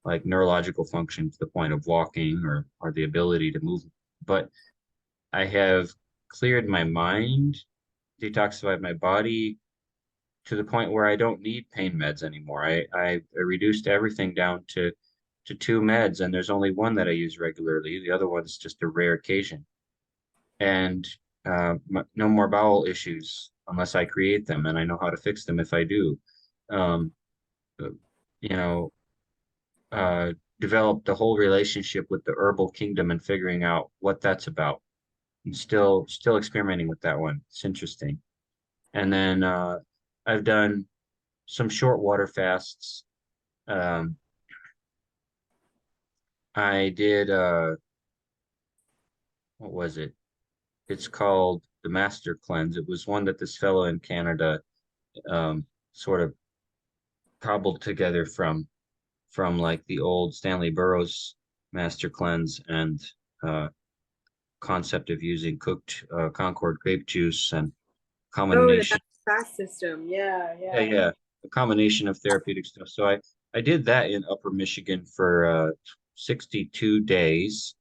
like neurological function to the point of walking or the ability to move, but I have cleared my mind, detoxified my body to the point where I don't need pain meds anymore. I reduced everything down to two meds, and there's only one that I use regularly. The other one's just a rare occasion, and no more bowel issues unless I create them, and I know how to fix them if I do. Um, uh, you know, Developed a whole relationship with the herbal kingdom and figuring out what that's about. And still experimenting with that one. It's interesting. And then I've done some short water fasts. Um, I did what was it? It's called the Master Cleanse. It was one that this fellow in Canada sort of cobbled together from like the old Stanley Burroughs Master Cleanse and concept of using cooked Concord grape juice and Oh, the combination. fast system. Yeah, Yeah, yeah. yeah, a combination of therapeutic stuff. So I did that in Upper Michigan for 62 days,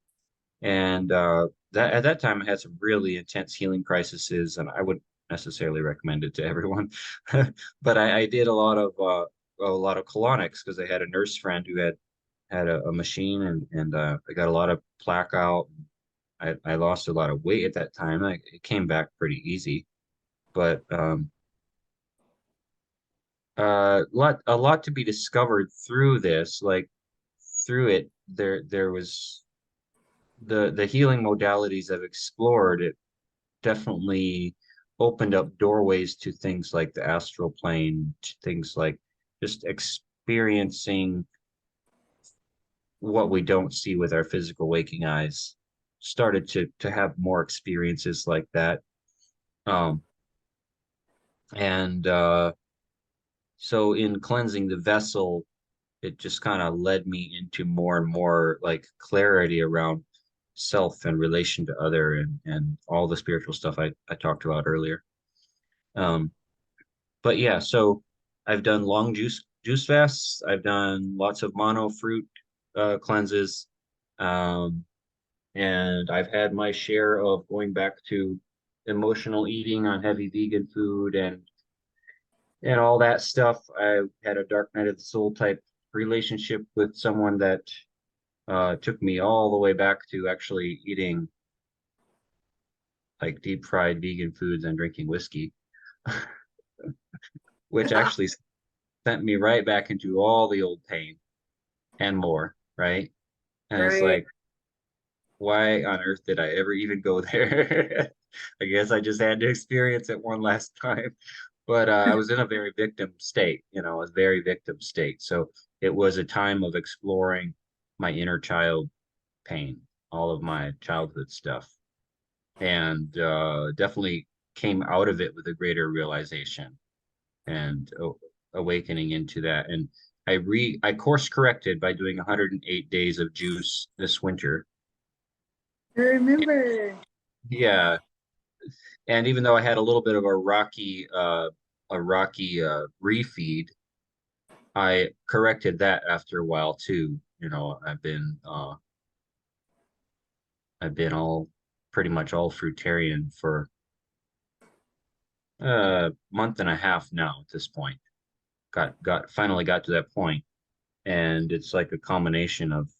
and that at that time I had some really intense healing crises, and I wouldn't necessarily recommend it to everyone, but I did a lot of colonics because I had a nurse friend who had a machine, and I got a lot of plaque out. I lost a lot of weight at that time. It came back pretty easy, but a lot to be discovered through this. Like through it, there was the healing modalities I've explored. It definitely opened up doorways to things like the astral plane, to things like just experiencing what we don't see with our physical waking eyes. Started to have more experiences like that. Um, and So in cleansing the vessel, it just kind of led me into more and more like clarity around self and relation to other and all the spiritual stuff I talked about earlier. Um, but yeah, so I've done long juice fasts. I've done lots of mono fruit cleanses. Um, and I've had my share of going back to emotional eating on heavy vegan food and all that stuff. I had a dark night of the soul type relationship with someone that took me all the way back to actually eating like deep fried vegan foods and drinking whiskey, which actually sent me right back into all the old pain and more, right? And it's Right. like, why on earth did I ever even go there? I guess I just had to experience it one last time. But I was in a very victim state, a very victim state. So it was a time of exploring my inner child pain, all of my childhood stuff, and definitely came out of it with a greater realization and awakening into that. And I course corrected by doing 108 days of juice this winter. I remember. Yeah, and even though I had a little bit of a rocky a rocky refeed, I corrected that after a while too. You know, I've been all pretty much all fruitarian for a month and a half now at this point. Got finally got to that point, and it's like a combination of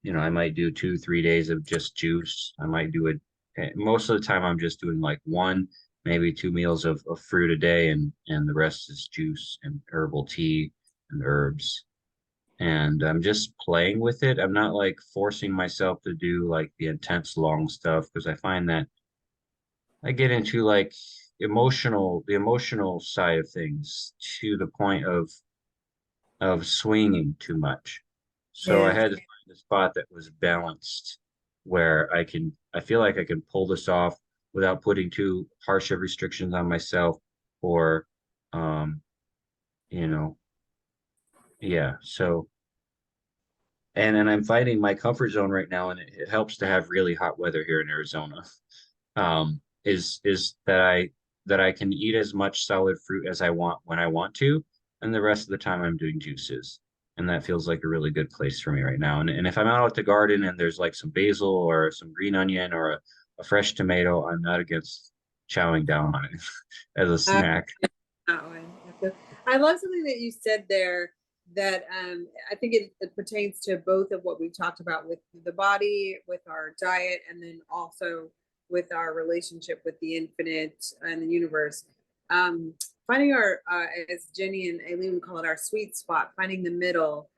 you know, I might do 2 3 days of just juice. I might do it most of the time. I'm just doing like one, maybe 2 meals of fruit a day, and the rest is juice and herbal tea and herbs. And I'm just playing with it. I'm not like forcing myself to do like the intense long stuff because I find that I get into like the emotional side of things to the point of swinging too much. So I Yeah. had to find a spot that was balanced where I feel like I can pull this off without putting too harsh of restrictions on myself or, um, you know, yeah. So, and I'm finding my comfort zone right now, and it helps to have really hot weather here in Arizona. Is that I can eat as much solid fruit as I want when I want to, and the rest of the time I'm doing juices. And that feels like a really good place for me right now. And if I'm out at the garden and there's like some basil or some green onion or a fresh tomato, I'm not against chowing down on it as a Uh, snack. that one. I love something that you said there that I think it pertains to both of what we've talked about with the body, with our diet, and then also with our relationship with the infinite and the universe. Um, Finding our, as Jenny and Aileen would call it, our sweet spot, finding the middle.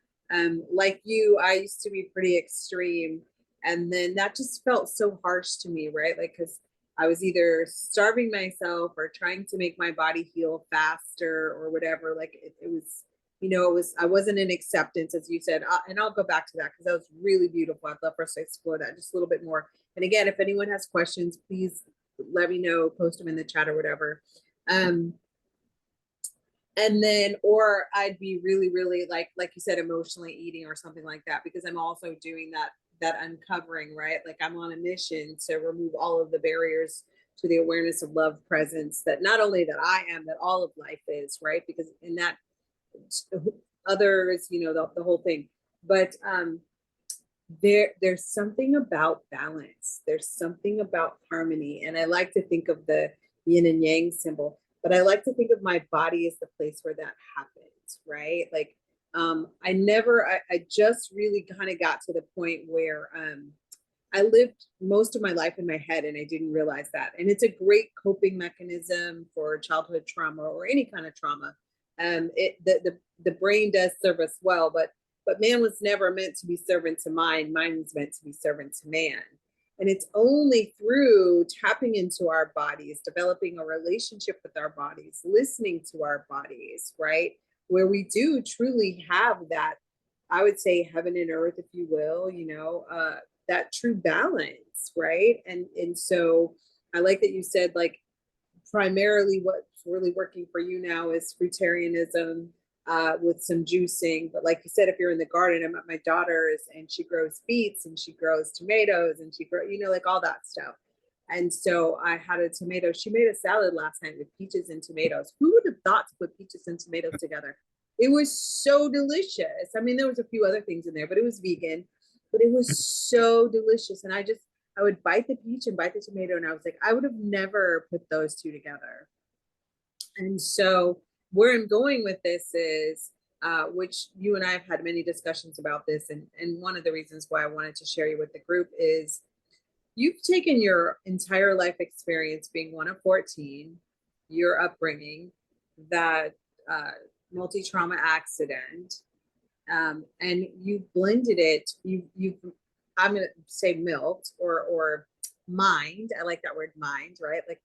Like you, I used to be pretty extreme, and then that just felt so harsh to me, right? Like, because I was either starving myself or trying to make my body heal faster or whatever. Like it was, I wasn't in acceptance, as you said. And I'll go back to that because that was really beautiful. I'd love for us to explore that just a little bit more. And again, if anyone has questions, please let me know, post them in the chat or whatever. And then, or I'd be really, really like you said, emotionally eating or something like that, because I'm also doing that uncovering, right? Like I'm on a mission to remove all of the barriers to the awareness of love presence, that not only that I am, that all of life is, right? Because in that others, the whole thing. But there's something about balance. There's something about harmony. And I like to think of the yin and yang symbol, but I like to think of my body as the place where that happens, right? Like I just really kind of got to the point where I lived most of my life in my head and I didn't realize that. And it's a great coping mechanism for childhood trauma or any kind of trauma. The brain does serve us well, but man was never meant to be servant to mind. Mind was meant to be servant to man. And it's only through tapping into our bodies, developing a relationship with our bodies, listening to our bodies, right? Where we do truly have that, I would say, heaven and earth, if you will, that true balance, right? And so I like that you said, like, primarily what's really working for you now is fruitarianism, with some juicing. But like you said, if you're in the garden, I'm at my daughter's and she grows beets and she grows tomatoes and she grows, like all that stuff. And so I had a tomato. She made a salad last night with peaches and tomatoes. Who would have thought to put peaches and tomatoes together? It was so delicious. I mean, there was a few other things in there, but it was vegan, but it was so delicious. And I would bite the peach and bite the tomato. And I was like, I would have never put those two together. And so where I'm going with this is, which you and I have had many discussions about this. And one of the reasons why I wanted to share you with the group is you've taken your entire life experience being one of 14, your upbringing, that multi-trauma accident, and you blended it, you've I'm going to say milked or mined. I like that word, mind, right? Like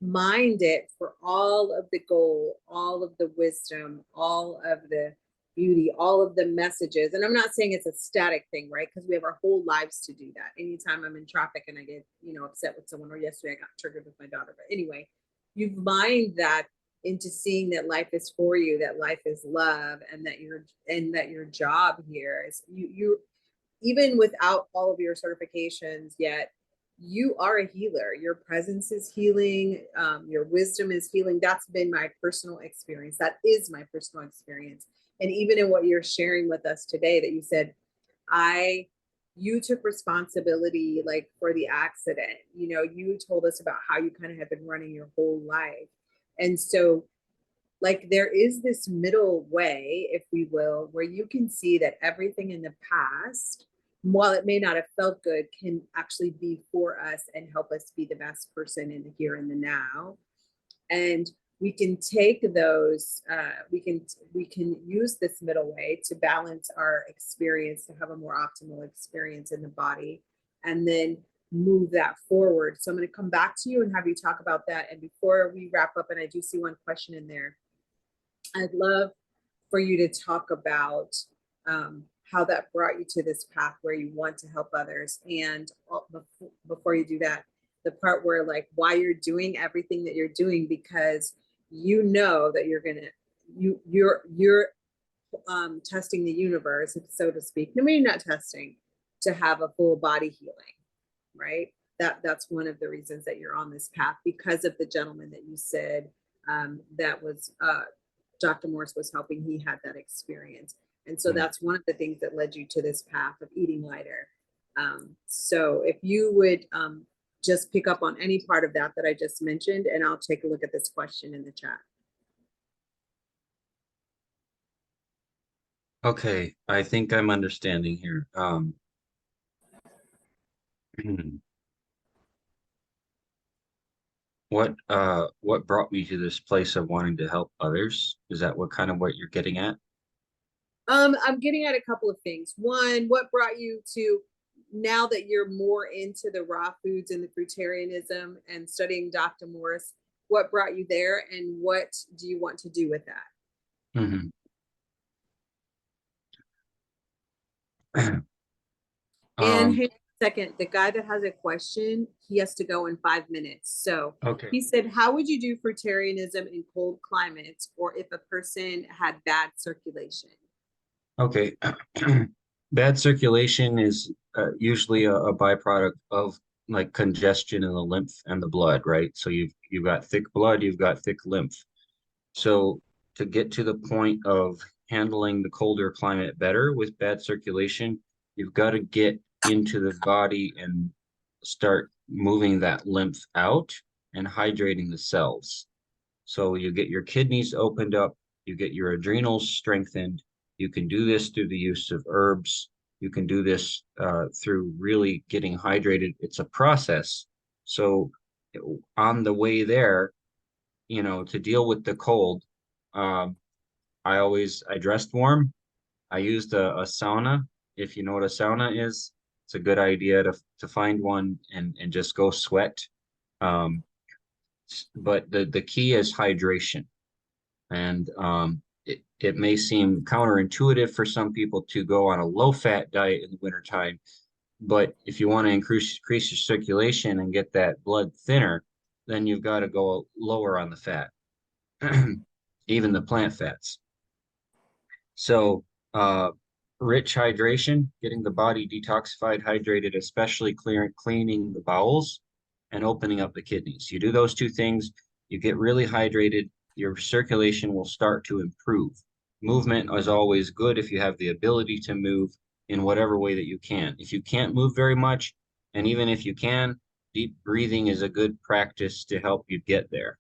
mind it for all of the gold, all of the wisdom, all of the beauty, all of the messages. And I'm not saying it's a static thing, right? Because we have our whole lives to do that. Anytime I'm in traffic and I get, upset with someone, or yesterday I got triggered with my daughter. But anyway, you've mined that into seeing that life is for you, that life is love, and that your job here is you even without all of your certifications yet, you are a healer. Your presence is healing. Your wisdom is healing. That's been my personal experience. That is my personal experience. And even in what you're sharing with us today, that you said, you took responsibility like for the accident. You know, you told us about how you kind of have been running your whole life. And so like there is this middle way, if we will, where you can see that everything in the past, while it may not have felt good, can actually be for us and help us be the best person in the here and the now. And we can take those, we can use this middle way to balance our experience, to have a more optimal experience in the body, and then move that forward. So I'm going to come back to you and have you talk about that. And before we wrap up, and I do see one question in there, I'd love for you to talk about how that brought you to this path where you want to help others. And before you do that, the part where like why you're doing everything that you're doing, because you know that you're gonna you're testing the universe, so to speak. No, maybe not testing, to have a full body healing, right? That's one of the reasons that you're on this path, because of the gentleman that you said that was Dr. Morse was helping. He had that experience. And so that's one of the things that led you to this path of eating lighter. So if you would just pick up on any part of that I just mentioned, and I'll take a look at this question in the chat. Okay, I think I'm understanding here. What brought me to this place of wanting to help others? Is that what you're getting at? I'm getting at a couple of things. One, what brought you to, now that you're more into the raw foods and the fruitarianism and studying Dr. Morse, what brought you there, and what do you want to do with that? Mm-hmm. And hey, second, the guy that has a question, he has to go in 5 minutes. So Okay. he said, how would you do fruitarianism in cold climates, or if a person had bad circulation? Okay. Bad circulation is usually a byproduct of like congestion in the lymph and the blood, right? So you've got thick blood, you've got thick lymph. So to get to the point of handling the colder climate better with bad circulation, you've got to get into the body and start moving that lymph out and hydrating the cells. So you get your kidneys opened up, you get your adrenals strengthened. You can do this through the use of herbs. You can do this through really getting hydrated. It's a process. So on the way there, to deal with the cold, I dressed warm. I used a sauna. If you know what a sauna is, it's a good idea to find one and just go sweat. But the key is hydration. And it may seem counterintuitive for some people to go on a low-fat diet in the wintertime, but if you want to increase your circulation and get that blood thinner, then you've got to go lower on the fat, even the plant fats. So rich hydration, getting the body detoxified, hydrated, especially cleaning the bowels and opening up the kidneys. You do those two things, you get really hydrated, your circulation will start to improve. Movement is always good if you have the ability to move in whatever way that you can. If you can't move very much, and even if you can, deep breathing is a good practice to help you get there.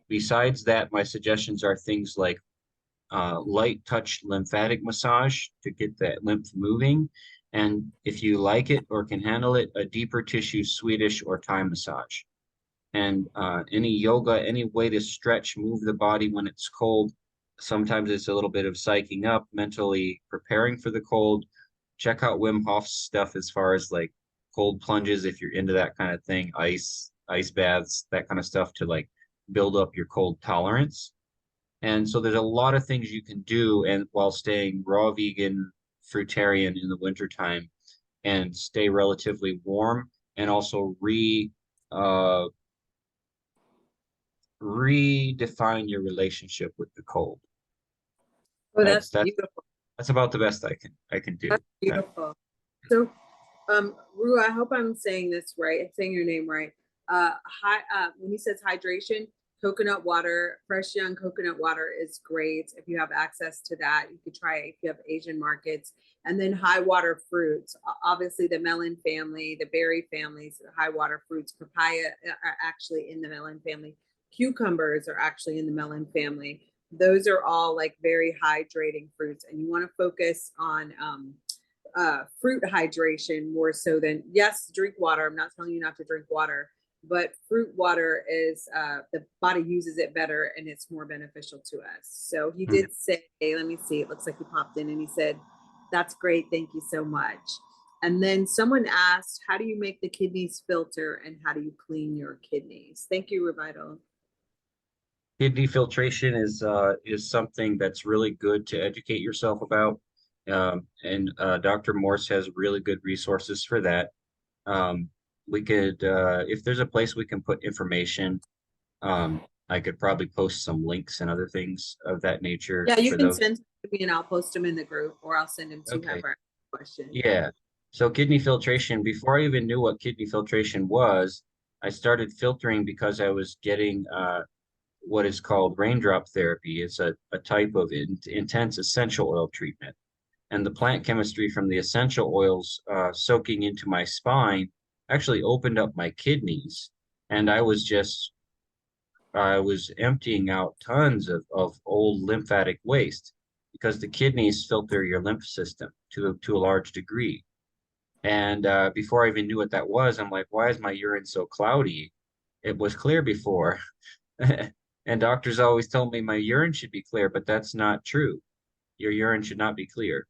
Besides that, my suggestions are things like light touch lymphatic massage to get that lymph moving. And if you like it or can handle it, a deeper tissue Swedish or Thai massage. And any yoga, any way to stretch, move the body when it's cold. Sometimes it's a little bit of psyching up, mentally preparing for the cold. Check out Wim Hof's stuff as far as like cold plunges, if you're into that kind of thing, ice baths, that kind of stuff to like build up your cold tolerance. And so there's a lot of things you can do and while staying raw vegan, fruitarian in the wintertime and stay relatively warm and also redefine your relationship with the cold. Oh, that's beautiful. That's about the best I can do. That's beautiful. So Rue, I hope I'm saying this right. I'm saying your name right. When he says hydration, coconut water, fresh young coconut water is great. If you have access to that, you could try it if you have Asian markets. And then high water fruits, obviously the melon family, the berry families, the high water fruits, papaya are actually in the melon family. Cucumbers are actually in the melon family. Those are all like very hydrating fruits, and you want to focus on fruit hydration more so than, yes, drink water. I'm not telling you not to drink water, but fruit water is the body uses it better and it's more beneficial to us. So he did say, let me see, it looks like he popped in and he said, that's great, thank you so much. And then someone asked, how do you make the kidneys filter and how do you clean your kidneys? Thank you, Revital. Kidney filtration is something that's really good to educate yourself about. And Dr. Morse has really good resources for that. We could, if there's a place we can put information, I could probably post some links and other things of that nature. Yeah, you for can those. send to me and I'll post them in the group, or I'll send them to Okay. whoever question. Yeah. So kidney filtration, before I even knew what kidney filtration was, I started filtering because I was getting what is called raindrop therapy. It's a type of intense essential oil treatment. And the plant chemistry from the essential oils soaking into my spine actually opened up my kidneys. And I was emptying out tons of old lymphatic waste because the kidneys filter your lymph system to a large degree. And before I even knew what that was, I'm like, why is my urine so cloudy? It was clear before. And doctors always told me my urine should be clear, but that's not true. Your urine should not be clear.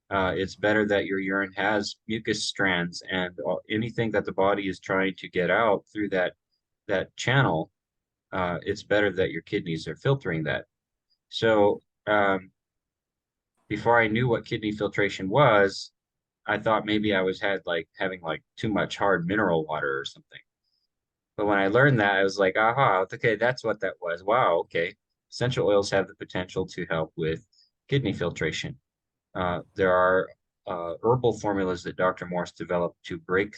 It's better that your urine has mucus strands and anything that the body is trying to get out through that channel. It's better that your kidneys are filtering that. So before I knew what kidney filtration was, I thought maybe I was having too much hard mineral water or something. But when I learned that, I was like, aha, okay, that's what that was. Wow, okay. Essential oils have the potential to help with kidney filtration. There are herbal formulas that Dr. Morse developed to break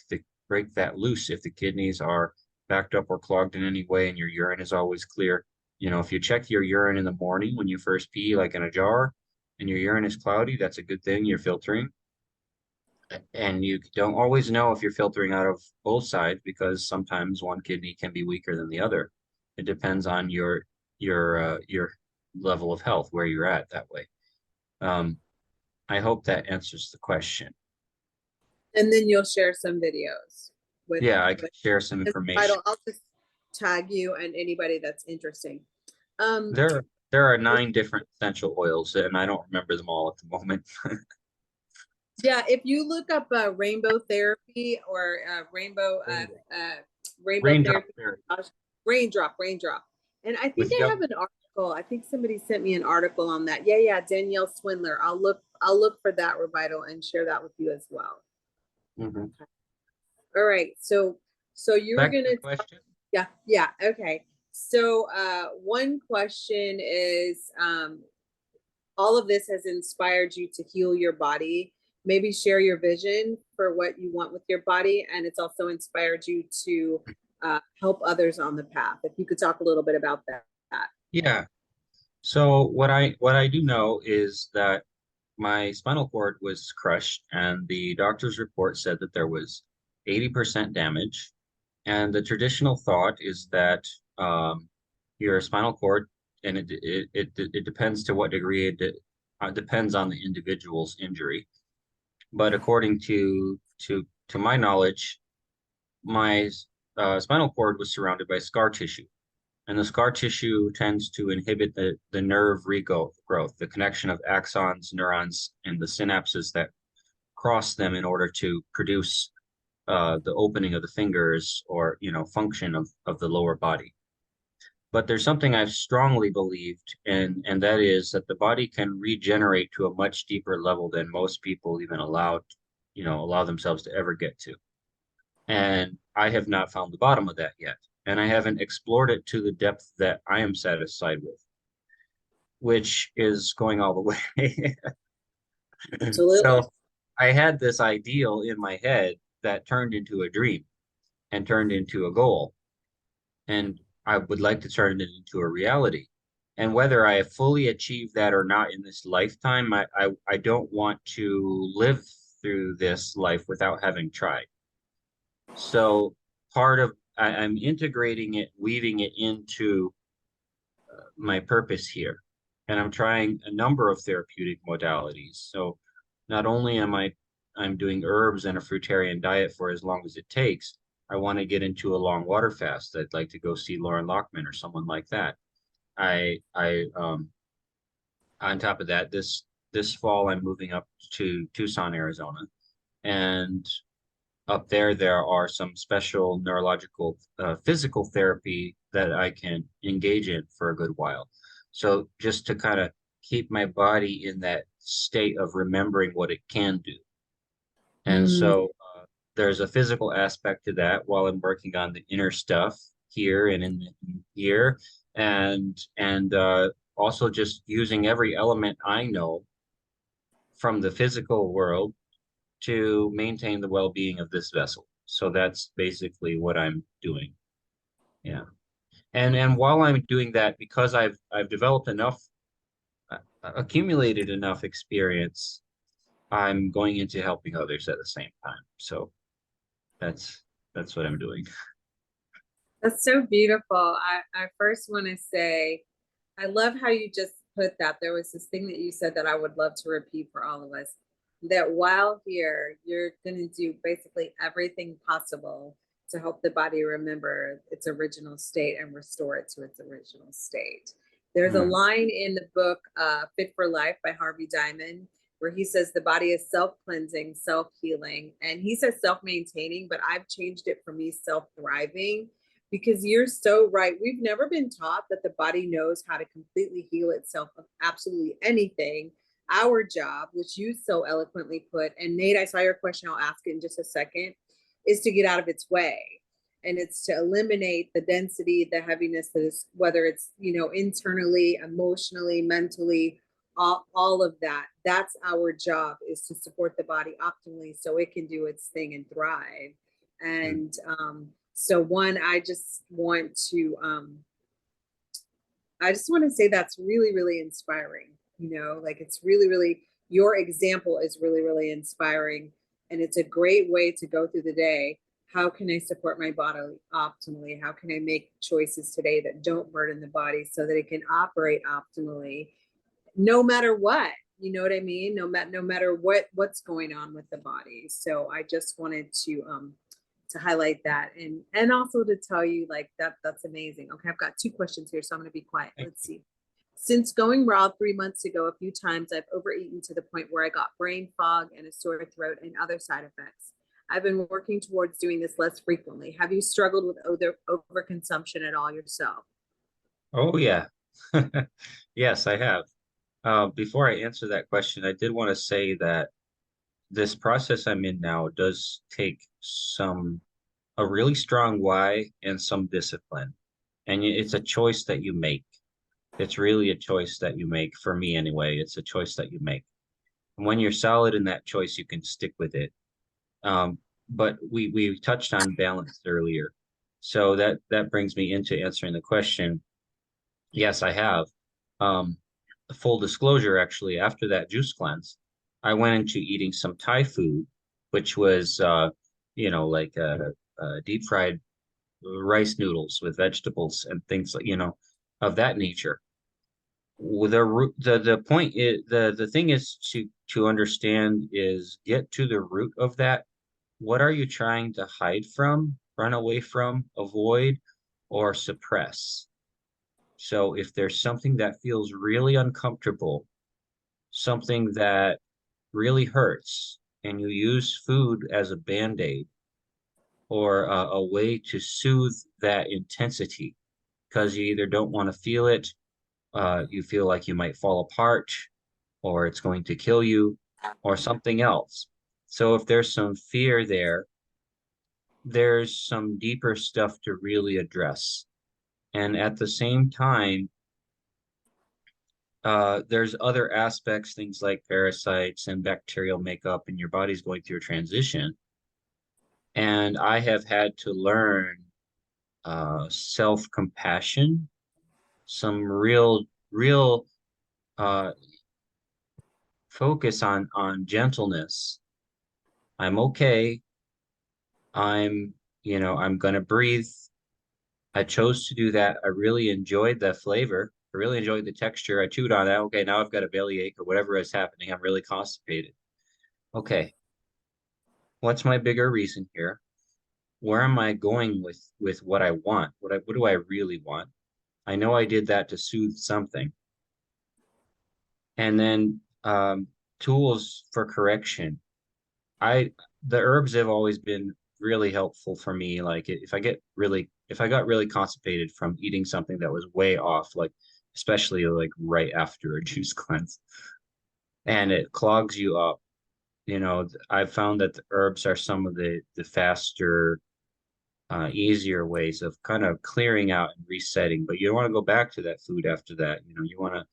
that loose if the kidneys are backed up or clogged in any way and your urine is always clear. You know, if you check your urine in the morning when you first pee, like in a jar, and your urine is cloudy, that's a good thing. You're filtering. And you don't always know if you're filtering out of both sides because sometimes one kidney can be weaker than the other. It depends on your level of health, where you're at that way. I hope that answers the question. And then you'll share some videos with. Yeah, I can share some information. I'll just tag you and anybody that's interesting. There are 9 different essential oils, and I don't remember them all at the moment. Yeah, if you look up rainbow therapy or rainbow Raindrop therapy, therapy. raindrop, and I think I have an article. I think somebody sent me an article on that. Yeah, Danielle Swindler. I'll look for that, Revital, and share that with you as well. Mm-hmm. All right, so you were gonna question. Yeah, okay. So one question is, all of this has inspired you to heal your body. Maybe share your vision for what you want with your body, and it's also inspired you to help others on the path. If you could talk a little bit about that. Yeah. So what I do know is that my spinal cord was crushed, and the doctor's report said that there was 80% damage. And the traditional thought is that your spinal cord, and it depends to what degree it depends on the individual's injury. But according to my knowledge, my spinal cord was surrounded by scar tissue, and the scar tissue tends to inhibit the nerve regrowth, the connection of axons, neurons, and the synapses that cross them in order to produce the opening of the fingers or function of the lower body. But there's something I've strongly believed, and that is that the body can regenerate to a much deeper level than most people even allow themselves to ever get to. And I have not found the bottom of that yet. And I haven't explored it to the depth that I am satisfied with, which is going all the way. Absolutely. So I had this ideal in my head that turned into a dream and turned into a goal. And I would like to turn it into a reality. And whether I have fully achieved that or not in this lifetime, I don't want to live through this life without having tried. So I'm integrating it, weaving it into my purpose here. And I'm trying a number of therapeutic modalities. So not only I'm doing herbs and a fruitarian diet for as long as it takes, I want to get into a long water fast. I'd like to go see Lauren Lockman or someone like that. I on top of that, this fall I'm moving up to Tucson, Arizona, and up there are some special neurological physical therapy that I can engage in for a good while. So just to kind of keep my body in that state of remembering what it can do. And so there's a physical aspect to that while I'm working on the inner stuff here and in here, and also just using every element I know from the physical world to maintain the well-being of this vessel. So that's basically what I'm doing. Yeah. And while I'm doing that, because I've developed enough, accumulated enough experience, I'm going into helping others at the same time. So that's what I'm doing. That's so beautiful. I first want to say, I love how you just put that. There was this thing that you said that I would love to repeat for all of us, that while here, you're going to do basically everything possible to help the body remember its original state and restore it to its original state. There's a line in the book, Fit for Life by Harvey Diamond, where he says the body is self-cleansing, self-healing, and he says self-maintaining, but I've changed it for me, self-thriving, because you're so right. We've never been taught that the body knows how to completely heal itself of absolutely anything. Our job, which you so eloquently put, and Nate, I saw your question, I'll ask it in just a second, is to get out of its way. And it's to eliminate the density, the heaviness that is, whether it's, internally, emotionally, mentally, all of that. That's our job, is to support the body optimally so it can do its thing and thrive. And so one, I just want to say that's really, really inspiring. Like it's really, really, your example is really, really inspiring. And it's a great way to go through the day. How can I support my body optimally? How can I make choices today that don't burden the body so that it can operate optimally, no matter what? You know what I mean? No matter what's going on with the body. So I just wanted to highlight that, and also to tell you, like, that's amazing. Okay, I've got 2 questions here, so I'm going to be quiet. Let's see. Since going raw 3 months ago, a few times I've overeaten to the point where I got brain fog and a sore throat and other side effects. I've been working towards doing this less frequently. Have you struggled with overconsumption at all yourself? Oh yeah. Yes, I have. Before I answer that question, I did want to say that this process I'm in now does take a really strong why and some discipline. And it's a choice that you make. It's really a choice that you make. For me anyway, it's a choice that you make. And when you're solid in that choice, you can stick with it. But we touched on balance earlier. So that brings me into answering the question. Yes, I have. Full disclosure, actually, after that juice cleanse, I went into eating some Thai food, which was, like deep fried rice noodles with vegetables and things like, of that nature. The point is, the thing is to understand is get to the root of that. What are you trying to hide from, run away from, avoid, or suppress? So if there's something that feels really uncomfortable, something that really hurts, and you use food as a band-aid or a way to soothe that intensity, because you either don't want to feel it, you feel like you might fall apart, or it's going to kill you, or something else. So if there's some fear there, there's some deeper stuff to really address. And at the same time, there's other aspects, things like parasites and bacterial makeup, and your body's going through a transition. And I have had to learn self-compassion, some real uh, focus on gentleness. I'm okay. I'm, I'm gonna breathe. I chose to do that. I really enjoyed the flavor. I really enjoyed the texture. I chewed on that. Okay, now I've got a bellyache or whatever is happening. I'm really constipated. Okay, what's my bigger reason here? Where am I going with what I want? What do I really want? I know I did that to soothe something. And then tools for correction. I the herbs have always been really helpful for me. Like if I got really constipated from eating something that was way off, like especially like right after a juice cleanse, and it clogs you up. I've found that the herbs are some of the faster, easier ways of kind of clearing out and resetting. But you don't want to go back to that food after that. You want to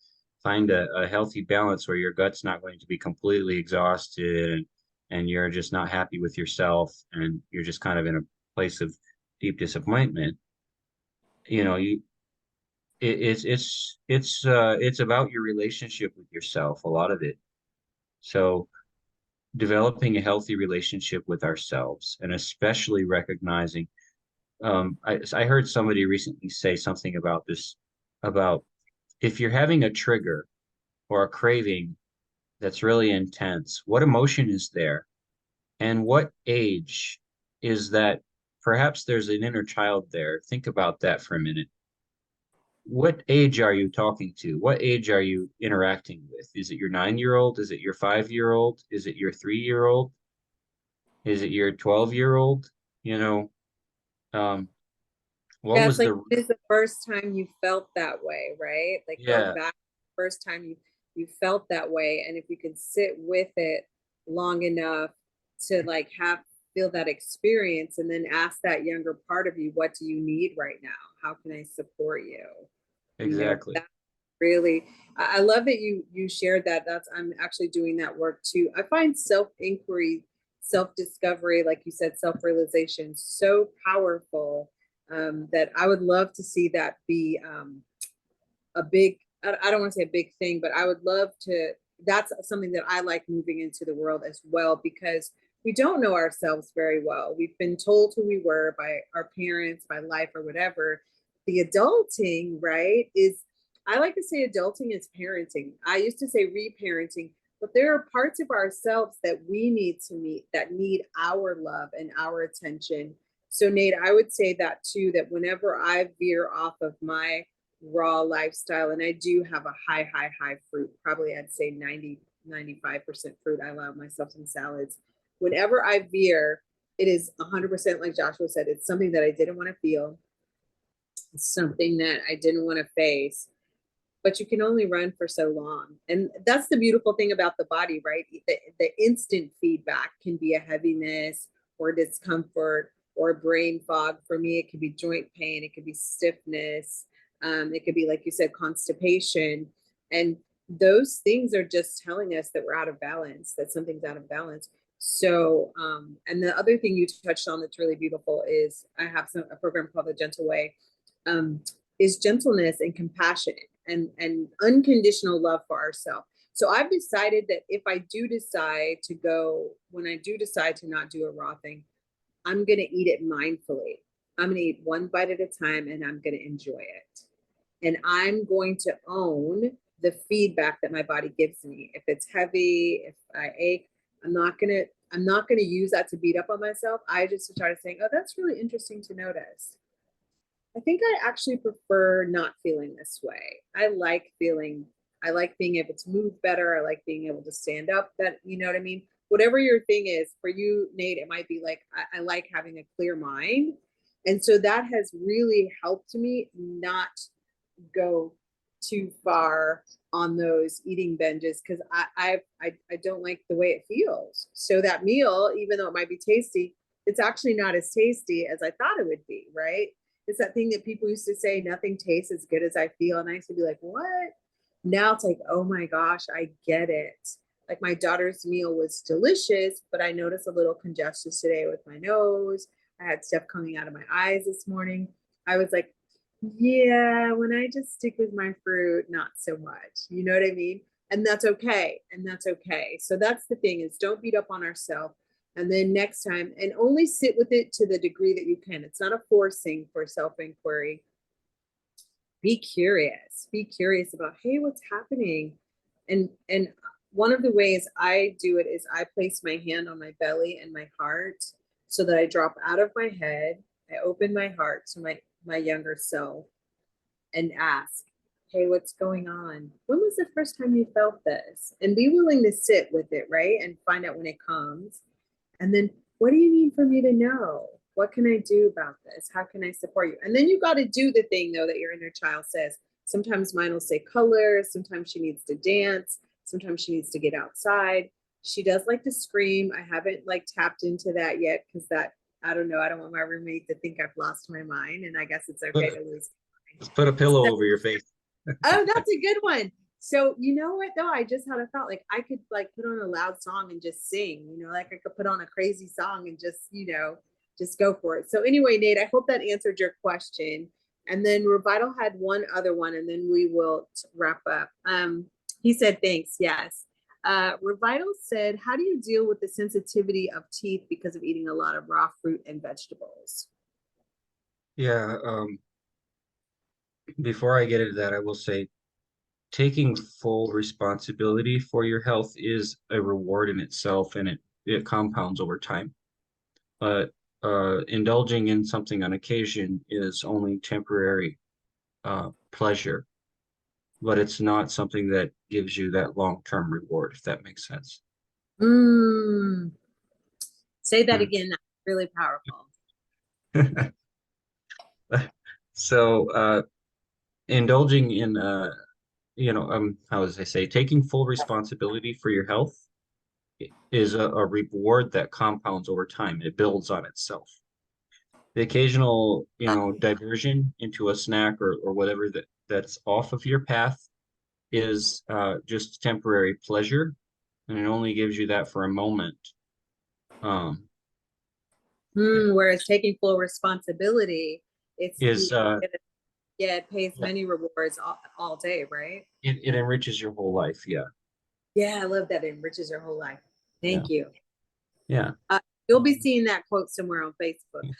find a healthy balance where your gut's not going to be completely exhausted and you're just not happy with yourself and you're just kind of in a place of deep disappointment. You know, you it's about your relationship with yourself, a lot of it. So developing a healthy relationship with ourselves and especially recognizing I heard somebody recently say something about this, about if you're having a trigger or a craving that's really intense, what emotion is there? And what age is that? Perhaps there's an inner child there. Think about that for a minute. What age are you talking to? What age are you interacting with? Is it your 9-year-old? Is it your 5-year-old? Is it your 3-year-old? Is it your 12-year-old? You know, um, what Yeah, was it's like the, when is the first time you felt that way, right? Like go yeah, back first time you felt that way, and if you could sit with it long enough to like have feel that experience, and then ask that younger part of you, what do you need right now? How can I support you? exactly. That really, I love that you shared that. That's I'm actually doing that work too. I find self inquiry, self discovery, like you said, self realization, so powerful, that I would love to see that be a big. I don't want to say a big thing, but I would love to. That's something that I like moving into the world as well, because we don't know ourselves very well. We've been told who we were by our parents, by life, or whatever. The adulting, right, is, I like to say adulting is parenting. I used to say reparenting, but there are parts of ourselves that we need to meet that need our love and our attention. So, Nate, I would say that too, that whenever I veer off of my raw lifestyle, and I do have a high fruit, probably I'd say 90-95% fruit. I allow myself some salads. Whenever I veer, it is 100% like Joshua said, it's something that I didn't want to feel, it's something that I didn't want to face, but you can only run for so long. And that's the beautiful thing about the body, right? The instant feedback can be a heaviness or discomfort or brain fog. For me, it could be joint pain, it could be stiffness, it could be, like you said, constipation. And those things are just telling us that we're out of balance, that something's out of balance. So, and the other thing you touched on that's really beautiful is I have a program called The Gentle Way, um, is gentleness and compassion and unconditional love for ourselves. So I've decided that if I do decide to go, when I do decide to not do a raw thing, I'm going to eat it mindfully. I'm going to eat one bite at a time and I'm going to enjoy it. And I'm going to own the feedback that my body gives me. If it's heavy, if I ache, I'm not going to use that to beat up on myself. I just try to say, oh, that's really interesting to notice. I think I actually prefer not feeling this way. I like being able to move better. I like being able to stand up. That, you know what I mean? Whatever your thing is for you, Nate, it might be like, I like having a clear mind. And so that has really helped me not go too far on those eating binges, because I don't like the way it feels. So that meal, even though it might be tasty, it's actually not as tasty as I thought it would be, right? It's that thing that people used to say, nothing tastes as good as I feel. And I used to be like, what? Now it's like, oh my gosh, I get it. like my daughter's meal was delicious, but I noticed a little congestion today with my nose. I had stuff coming out of my eyes this morning. I was like, yeah, when I just stick with my fruit, not so much. You know what I mean? And that's okay. And that's okay. So that's the thing, is don't beat up on ourselves. And then next time, and only sit with it to the degree that you can. It's not a forcing for self-inquiry. Be curious. Be curious about, hey, what's happening? And one of the ways I do it is I place my hand on my belly and my heart so that I drop out of my head. I open my heart to my younger self and ask, hey, what's going on? When was the first time you felt this? And be willing to sit with it, right? And find out when it comes. And then, what do you need for me to know? What can I do about this? How can I support you? And then you got to do the thing, though, that your inner child says. Sometimes mine will say colors. Sometimes she needs to dance. Sometimes she needs to get outside. She does like to scream. I haven't like tapped into that yet because that, I don't know. I don't want my roommate to think I've lost my mind. And I guess it's okay to lose. Just put a pillow over your face. Oh, that's a good one. So you know what though? I just had a thought, like I could like put on a loud song and just sing, you know, like I could put on a crazy song and just, you know, just go for it. So anyway, Nate, I hope that answered your question. And then Revital had one other one, and then we will wrap up. He said, thanks. Yes. Revital said, how do you deal with the sensitivity of teeth because of eating a lot of raw fruit and vegetables? Yeah. Before I get into that, I will say taking full responsibility for your health is a reward in itself, and it compounds over time. But indulging in something on occasion is only temporary pleasure, but it's not something that gives you that long-term reward, if that makes sense. Say that again. That's really powerful. So indulging in how as I say, taking full responsibility for your health is a reward that compounds over time. It builds on itself. The occasional, diversion into a snack or whatever that's off of your path is just temporary pleasure, and it only gives you that for a moment. Whereas taking full responsibility, it pays Yeah. many rewards all day, right? It enriches your whole life. Yeah. Yeah, I love that. It enriches your whole life. Thank you. Yeah. You'll be seeing that quote somewhere on Facebook.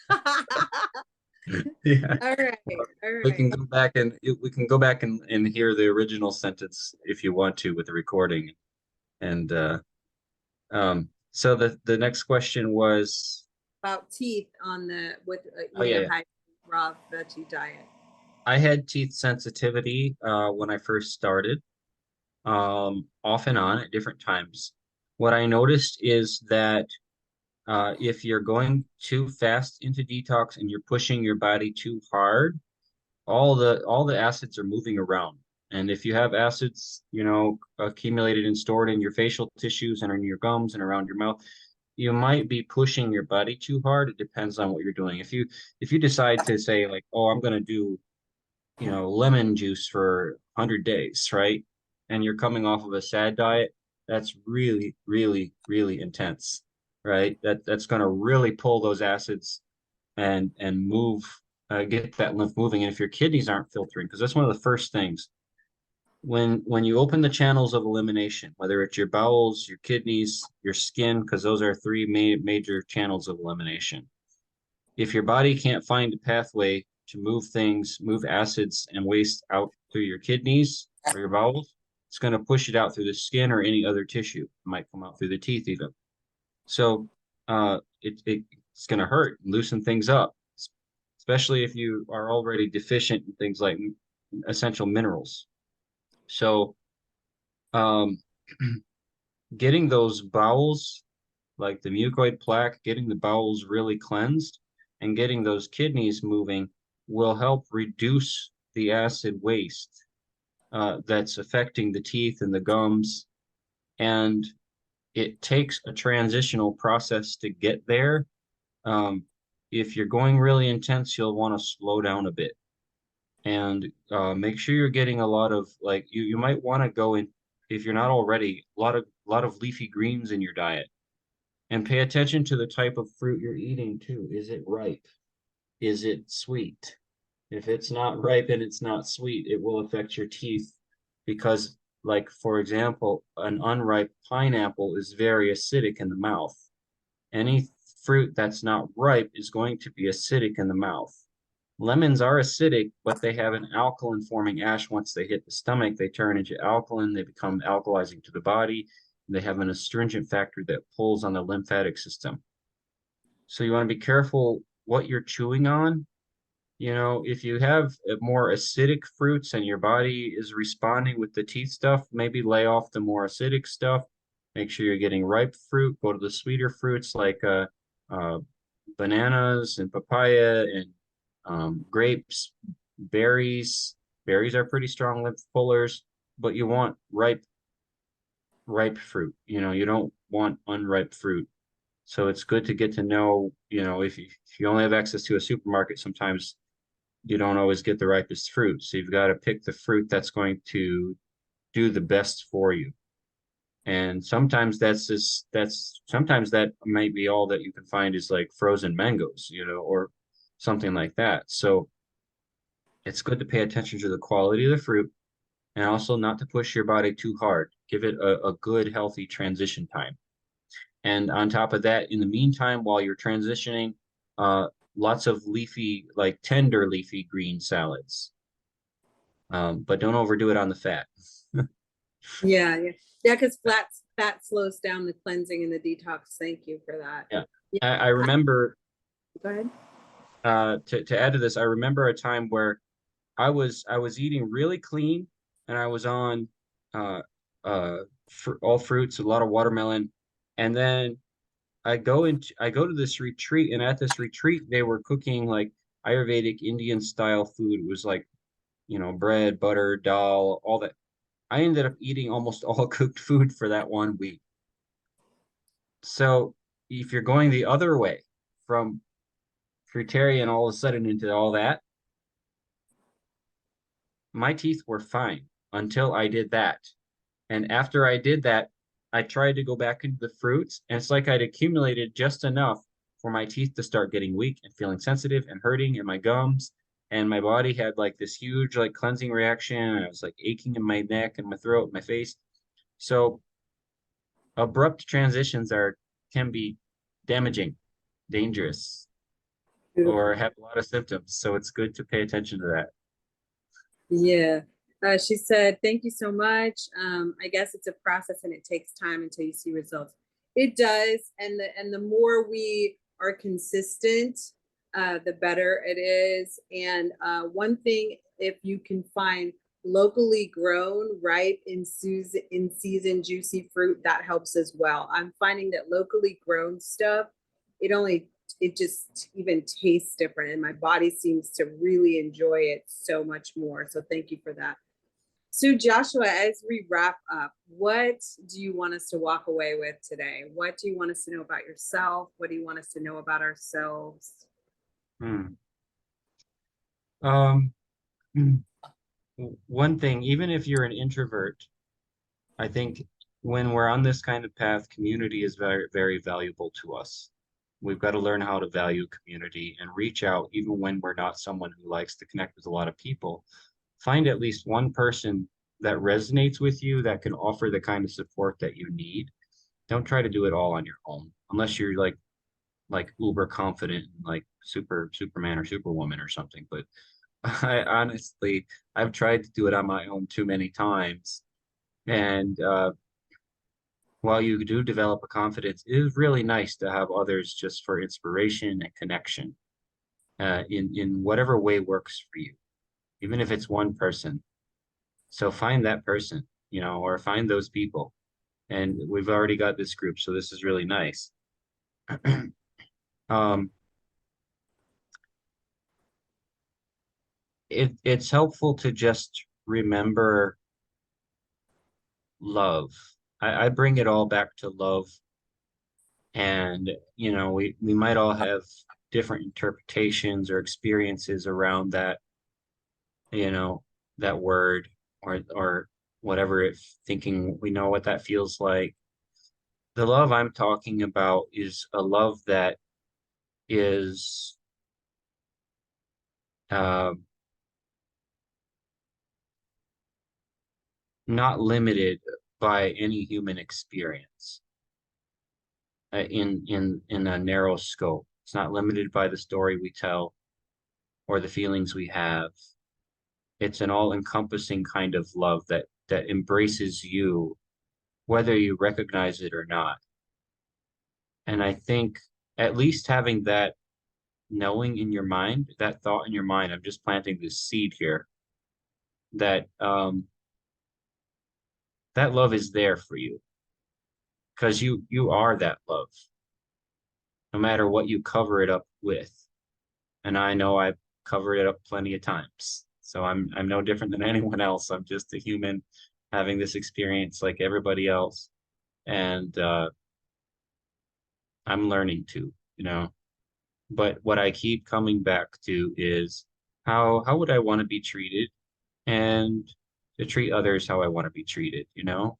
Yeah. All right. We can go back and hear the original sentence if you want to with the recording. And so the next question was about teeth with yeah. high raw veggie diet. I had teeth sensitivity when I first started, off and on at different times. What I noticed is that if you're going too fast into detox and you're pushing your body too hard, all the acids are moving around. And if you have acids, accumulated and stored in your facial tissues and in your gums and around your mouth, you might be pushing your body too hard. It depends on what you're doing. If you decide to say like, oh, I'm going to do, lemon juice for 100 days, right? And you're coming off of a SAD diet, that's really, really, really intense, right? That's going to really pull those acids and move, get that lymph moving. And if your kidneys aren't filtering, because that's one of the first things, when you open the channels of elimination, whether it's your bowels, your kidneys, your skin, because those are three major channels of elimination. If your body can't find a pathway to move acids and waste out through your kidneys or your bowels, it's going to push it out through the skin or any other tissue. It might come out through the teeth even. So it's going to hurt and loosen things up, especially if you are already deficient in things like essential minerals. So getting those bowels, like the mucoid plaque, getting the bowels really cleansed and getting those kidneys moving will help reduce the acid waste that's affecting the teeth and the gums. And it takes a transitional process to get there. If you're going really intense, you'll want to slow down a bit and make sure you're getting a lot of, like, you might want to go if you're not already, a lot of leafy greens in your diet. And pay attention to the type of fruit you're eating too. Is it ripe? Is it sweet? If it's not ripe and it's not sweet, it will affect your teeth because, like, for example, an unripe pineapple is very acidic in the mouth. Any fruit that's not ripe is going to be acidic in the mouth. Lemons are acidic, but they have an alkaline forming ash. Once they hit the stomach, they turn into alkaline. They become alkalizing to the body. They have an astringent factor that pulls on the lymphatic system. So you want to be careful what you're chewing on. You know, if you have more acidic fruits and your body is responding with the teeth stuff, maybe lay off the more acidic stuff. Make sure you're getting ripe fruit. Go to the sweeter fruits like bananas and papaya and grapes, berries. Berries are pretty strong lymph pullers, but you want ripe fruit. You know, you don't want unripe fruit. So it's good to get to know, you know, if you only have access to a supermarket, sometimes you don't always get the ripest fruit. So you've got to pick the fruit that's going to do the best for you. And sometimes sometimes that might be all that you can find is like frozen mangoes, you know, or something like that. So it's good to pay attention to the quality of the fruit and also not to push your body too hard. Give it a good, healthy transition time. And on top of that, in the meantime, while you're transitioning, lots of leafy, like tender leafy green salads. But don't overdo it on the fat. Yeah, yeah, yeah. Because fat slows down the cleansing and the detox. Thank you for that. Yeah. Yeah. I remember Go ahead. to add to this, I remember a time where I was eating really clean and I was on uh all fruits, a lot of watermelon, and then I go to this retreat, and at this retreat they were cooking like Ayurvedic Indian style food. It was like, you know, bread, butter, dal, all that. I ended up eating almost all cooked food for that 1 week. So if you're going the other way from fruitarian all of a sudden into all that, my teeth were fine until I did that. And after I did that, I tried to go back into the fruits, and it's like I'd accumulated just enough for my teeth to start getting weak and feeling sensitive and hurting in my gums. And my body had like this huge like cleansing reaction. And I was like aching in my neck and my throat, and my face. So abrupt transitions are can be damaging, dangerous, or Beautiful. have a lot of symptoms. So it's good to pay attention to that. Yeah. She said, thank you so much. I guess it's a process and it takes time until you see results. It does. And the more we are consistent, the better it is. And one thing, if you can find locally grown, ripe, in season juicy fruit, that helps as well. I'm finding that locally grown stuff, it just even tastes different, and my body seems to really enjoy it so much more. So thank you for that. So Joshua, as we wrap up, what do you want us to walk away with today? What do you want us to know about yourself? What do you want us to know about ourselves? Hmm. Um, hmm. One thing, even if you're an introvert, I think when we're on this kind of path, community is very, very valuable to us. We've got to learn how to value community and reach out, even when we're not someone who likes to connect with a lot of people. Find at least one person that resonates with you that can offer the kind of support that you need. Don't try to do it all on your own, unless you're like uber confident, like Superman or Superwoman or something. But I honestly, I've tried to do it on my own too many times. And while you do develop a confidence, it is really nice to have others just for inspiration and connection in whatever way works for you, even if it's one person. So find that person, you know, or find those people. And we've already got this group, so this is really nice. Um, it's helpful to just remember love. I bring it all back to love. And, you know, we might all have different interpretations or experiences around that, you know, that word or whatever it thinking we know what that feels like. The love I'm talking about is a love that is uh, not limited by any human experience in a narrow scope. It's not limited by the story we tell or the feelings we have. It's an all-encompassing kind of love that embraces you, whether you recognize it or not. And I think at least having that knowing in your mind, that thought in your mind, I'm just planting this seed here, that that love is there for you because you are that love, no matter what you cover it up with. And I know I've covered it up plenty of times. So I'm no different than anyone else. I'm just a human having this experience like everybody else. And I'm learning to, you know. But what I keep coming back to is how would I want to be treated and to treat others how I want to be treated, you know?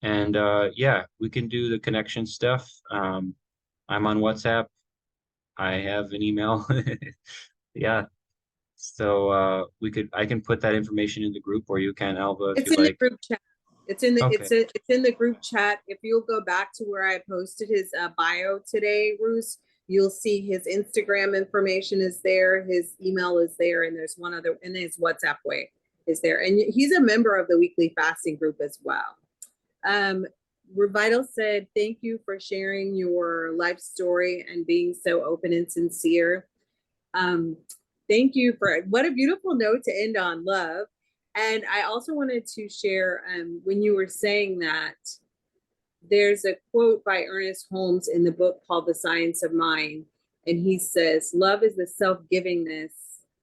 And yeah, we can do the connection stuff. I'm on WhatsApp. I have an email. Yeah. So I can put that information in the group, or you can, Alva, if It's you in the like. group chat. It's in the Okay. it's in the group chat. If you'll go back to where I posted his bio today, Bruce, you'll see his Instagram information is there, his email is there, and there's one other, and his WhatsApp way is there. And he's a member of the weekly fasting group as well. Revital said, thank you for sharing your life story and being so open and sincere. Thank you for what a beautiful note to end on, love. And I also wanted to share when you were saying that, there's a quote by Ernest Holmes in the book called The Science of Mind. And he says, love is the self-givingness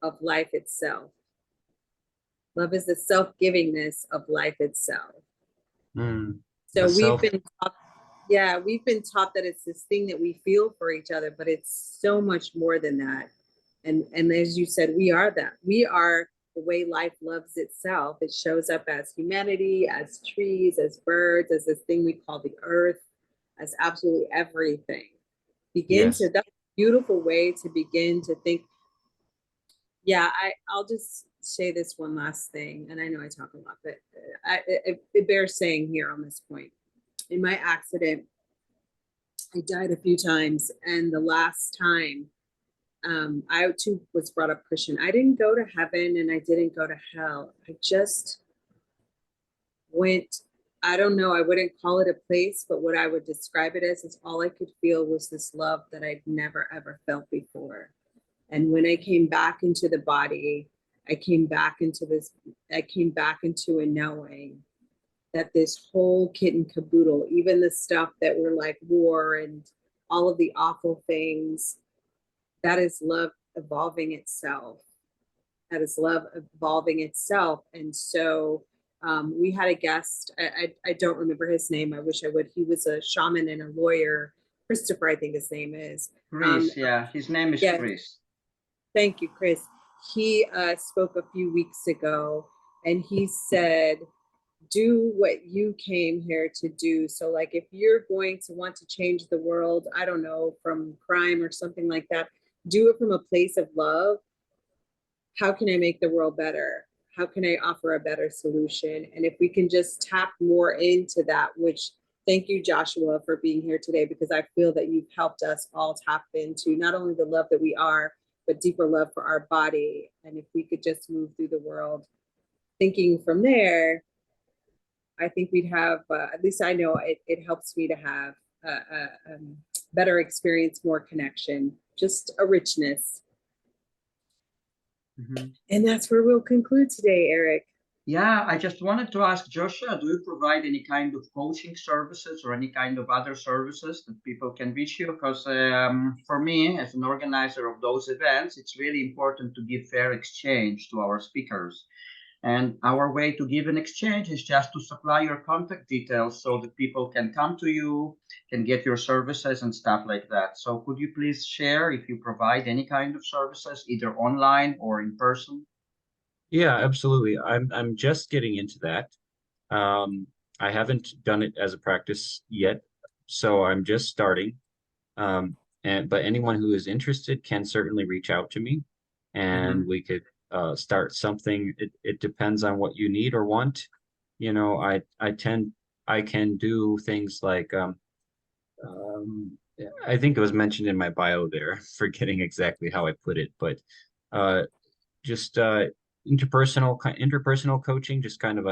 of life itself. Love is the self-givingness of life itself. Mm, So the we've self. been taught, yeah, we've been taught that it's this thing that we feel for each other, but it's so much more than that. And as you said, we are that. We are the way life loves itself. It shows up as humanity, as trees, as birds, as this thing we call the earth, as absolutely everything. That's a beautiful way to begin to think. Yeah, I'll just say this one last thing, and I know I talk a lot, but it bears saying here on this point. In my accident, I died a few times, and the last time, I too was brought up Christian. I didn't go to heaven and I didn't go to hell. I just went, I don't know, I wouldn't call it a place, but what I would describe it as is all I could feel was this love that I'd never ever felt before. And when I came back into the body, I came back into a knowing that this whole kit and caboodle, even the stuff that were like war and all of the awful things, that is love evolving itself. That is love evolving itself. And so we had a guest, I don't remember his name. I wish I would. He was a shaman and a lawyer. Christopher, I think his name is. Chris, yeah, his name is Chris. Thank you, Chris. He spoke a few weeks ago, and he said, do what you came here to do. So like, if you're going to want to change the world, I don't know, from crime or something like that, do it from a place of love. How can I make the world better? How can I offer a better solution? And if we can just tap more into that, which thank you, Joshua, for being here today, because I feel that you've helped us all tap into not only the love that we are, but deeper love for our body. And if we could just move through the world thinking from there, I think we'd have, at least I know it helps me to have a better experience, more connection, just a richness. Mm-hmm. And that's where we'll conclude today, Arik. Yeah, I just wanted to ask Joshua, do you provide any kind of coaching services or any kind of other services that people can reach you? Because for me, as an organizer of those events, it's really important to give fair exchange to our speakers. And our way to give an exchange is just to supply your contact details so that people can come to you, can get your services and stuff like that. So could you please share if you provide any kind of services, either online or in person? Yeah, absolutely. I'm just getting into that. I haven't done it as a practice yet, so I'm just starting. But anyone who is interested can certainly reach out to me, and we could start something. It depends on what you need or want. You know, I can do things like I think it was mentioned in my bio there, forgetting exactly how I put it, but uh, just interpersonal coaching, just kind of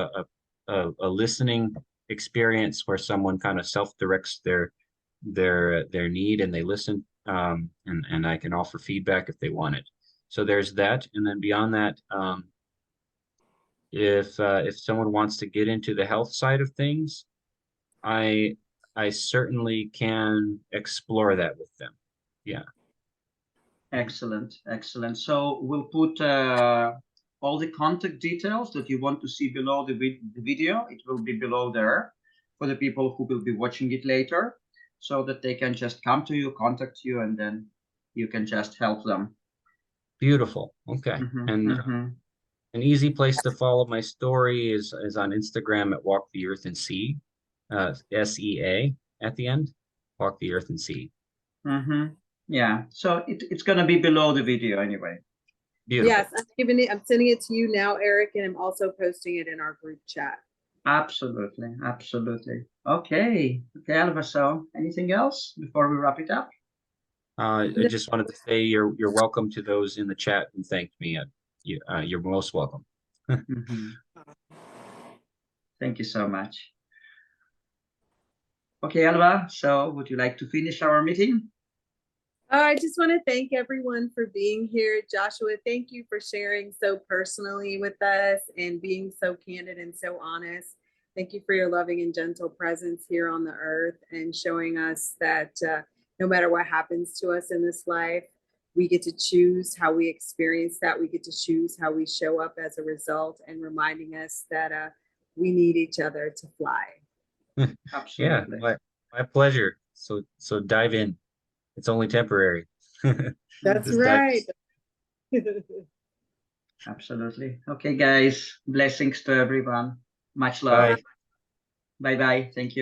a listening experience where someone kind of self-directs their need and they listen, and I can offer feedback if they want it. So there's that, and then beyond that, if someone wants to get into the health side of things, I I certainly can explore that with them. Yeah. Excellent, excellent. So we'll put all the contact details that you want to see below the video. It will be below there for the people who will be watching it later, so that they can just come to you, contact you, and then you can just help them. Beautiful. Okay. And an easy place to follow my story is on Instagram at Walk the Earth and See, SEA at the end, Walk the Earth and See. Yeah. So it's gonna be below the video anyway. Beautiful. Yes, I'm sending it to you now, Arik, and I'm also posting it in our group chat. Absolutely, absolutely. Okay, Alva. So anything else before we wrap it up? I just wanted to say you're welcome to those in the chat who thanked me. You're most welcome. Thank you so much. Okay, Alva. So would you like to finish our meeting? I just want to thank everyone for being here. Joshua, thank you for sharing so personally with us and being so candid and so honest. Thank you for your loving and gentle presence here on the earth and showing us that no matter what happens to us in this life, we get to choose how we experience that. We get to choose how we show up as a result, and reminding us that we need each other to fly. Absolutely. Yeah, my pleasure. So dive in. It's only temporary. That's right. Absolutely. Okay, guys. Blessings to everyone. Much love. Bye. Bye-bye. Thank you.